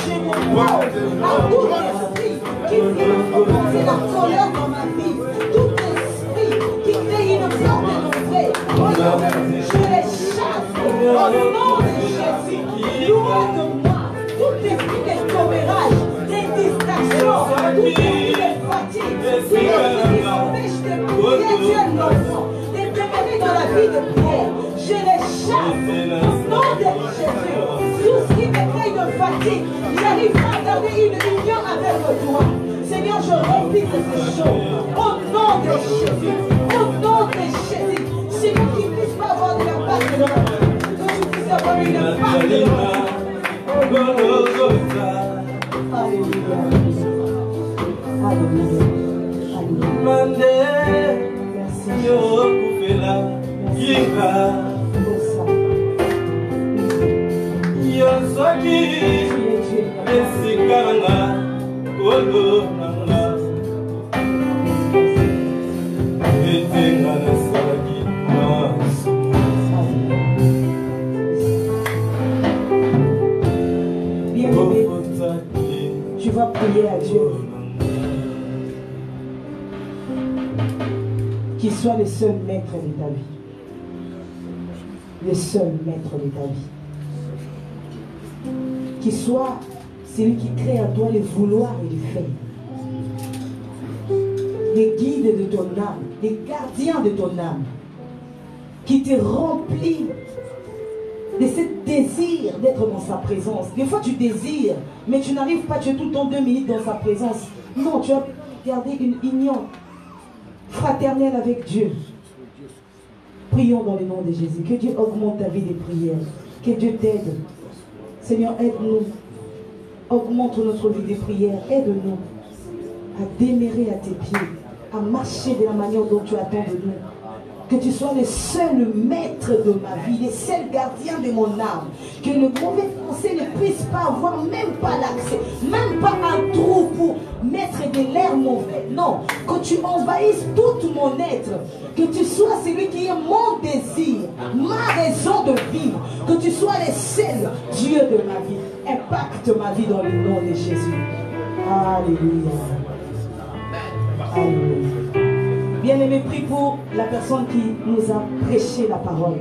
E: je m'oppose à tout esprit qui vient proposer la colère dans ma vie. Tout esprit qui crée une porte d'entrée. Je les chasse dans le nom de Jésus. Loin de moi. Tout esprit de commérage, des distractions, tout esprit de fatigue, tout esprit qui empêche de prier Dieu l'enfant, de demeurer dans la vie de prière, je les chasse au nom de Jésus. Tout ce qui me crée de fatigue, j'arrive à garder une union avec toi. Seigneur, je refuse ces choses au nom de Jésus, au nom de Jésus. Seigneur, qu'il ne puisse pas avoir de la part de l'homme, que tu puisses avoir une part de l'homme. Alléluia. Alléluia. Tu vas prier à Dieu qu'il soit le seul maître de ta vie. Le seul maître de ta vie. Qu'il soit celui qui crée en toi le vouloir et le faire. Le guide de ton âme, le gardien de ton âme. Qui te remplit de ce désir d'être dans sa présence. Des fois tu désires, mais tu n'arrives pas, tu es tout le temps 2 minutes dans sa présence. Non, tu as gardé une union fraternelle avec Dieu. Prions dans le nom de Jésus. Que Dieu augmente ta vie de prière. Que Dieu t'aide. Seigneur, aide-nous. Augmente notre vie de prière. Aide-nous à demeurer à tes pieds, à marcher de la manière dont tu attends de nous. Que tu sois le seul maître de ma vie, le seul gardien de mon âme. Que le mauvais pensée ne puisse pas avoir même pas l'accès, même pas un trou pour mettre de l'air mauvais. Non, que tu envahisses tout mon être. Que tu sois celui qui est mon désir, ma raison de vivre. Que tu sois le seul Dieu de ma vie. Impacte ma vie dans le nom de Jésus. Alléluia. Alléluia. Bien-aimé, prie pour la personne qui nous a prêché la parole.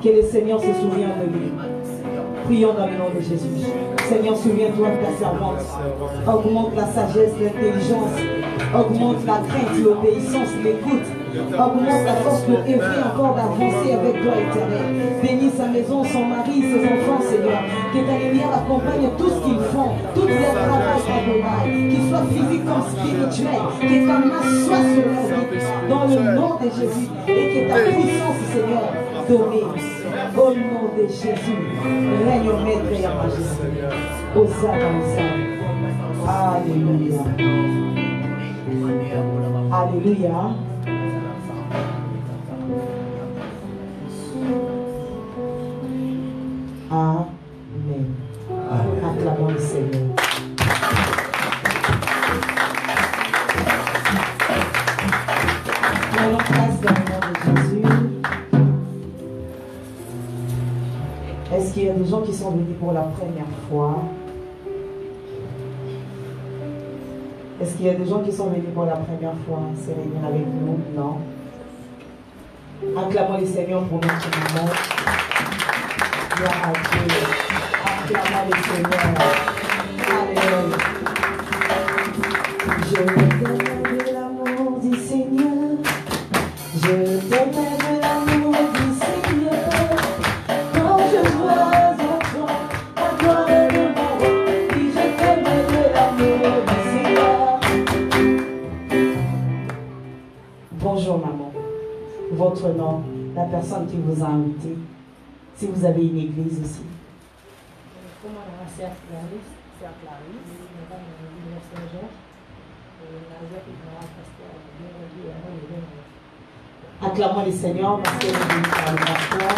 E: Que le Seigneur se souvienne de lui. Prions dans le nom de Jésus. Seigneur, souviens-toi de ta servante. Augmente la sagesse, l'intelligence. Augmente la crainte, l'obéissance, l'écoute. Augmente la force pour œuvrer encore d'avancer avec toi, éternel. Bénis sa maison, son mari, ses enfants, Seigneur. Que ta lumière accompagne tout ce qu'ils font, tout leur travail, qu'il soit physique comme spirituel. Que ta main soit sur leur vie, dans le nom de Jésus. Et que ta puissance, Seigneur, domine. Au nom de Jésus, règne au maître et à majesté. Hosanna, Hosanna. Alléluia. Alléluia. Amen. Acclamons le Seigneur. Prenons place dans le nom de Jésus. Est-ce qu'il y a des gens qui sont venus pour la première fois? Est-ce qu'il y a des gens qui sont venus pour la première fois se réunir avec nous? Non. Acclamons le Seigneur pour notre moment. Gloire à Dieu. Acclamons le Seigneur. Alléluia. Je t'aime de l'amour du Seigneur. Je t'aime de l'amour du Seigneur. Quand je vois en toi la gloire de mon roi, oui, je t'aime de l'amour du Seigneur. Bonjour maman. Votre nom, la personne qui vous a invité. Si vous avez une église aussi. Acclamons le Seigneur parce qu'elle est venue par le pasteur.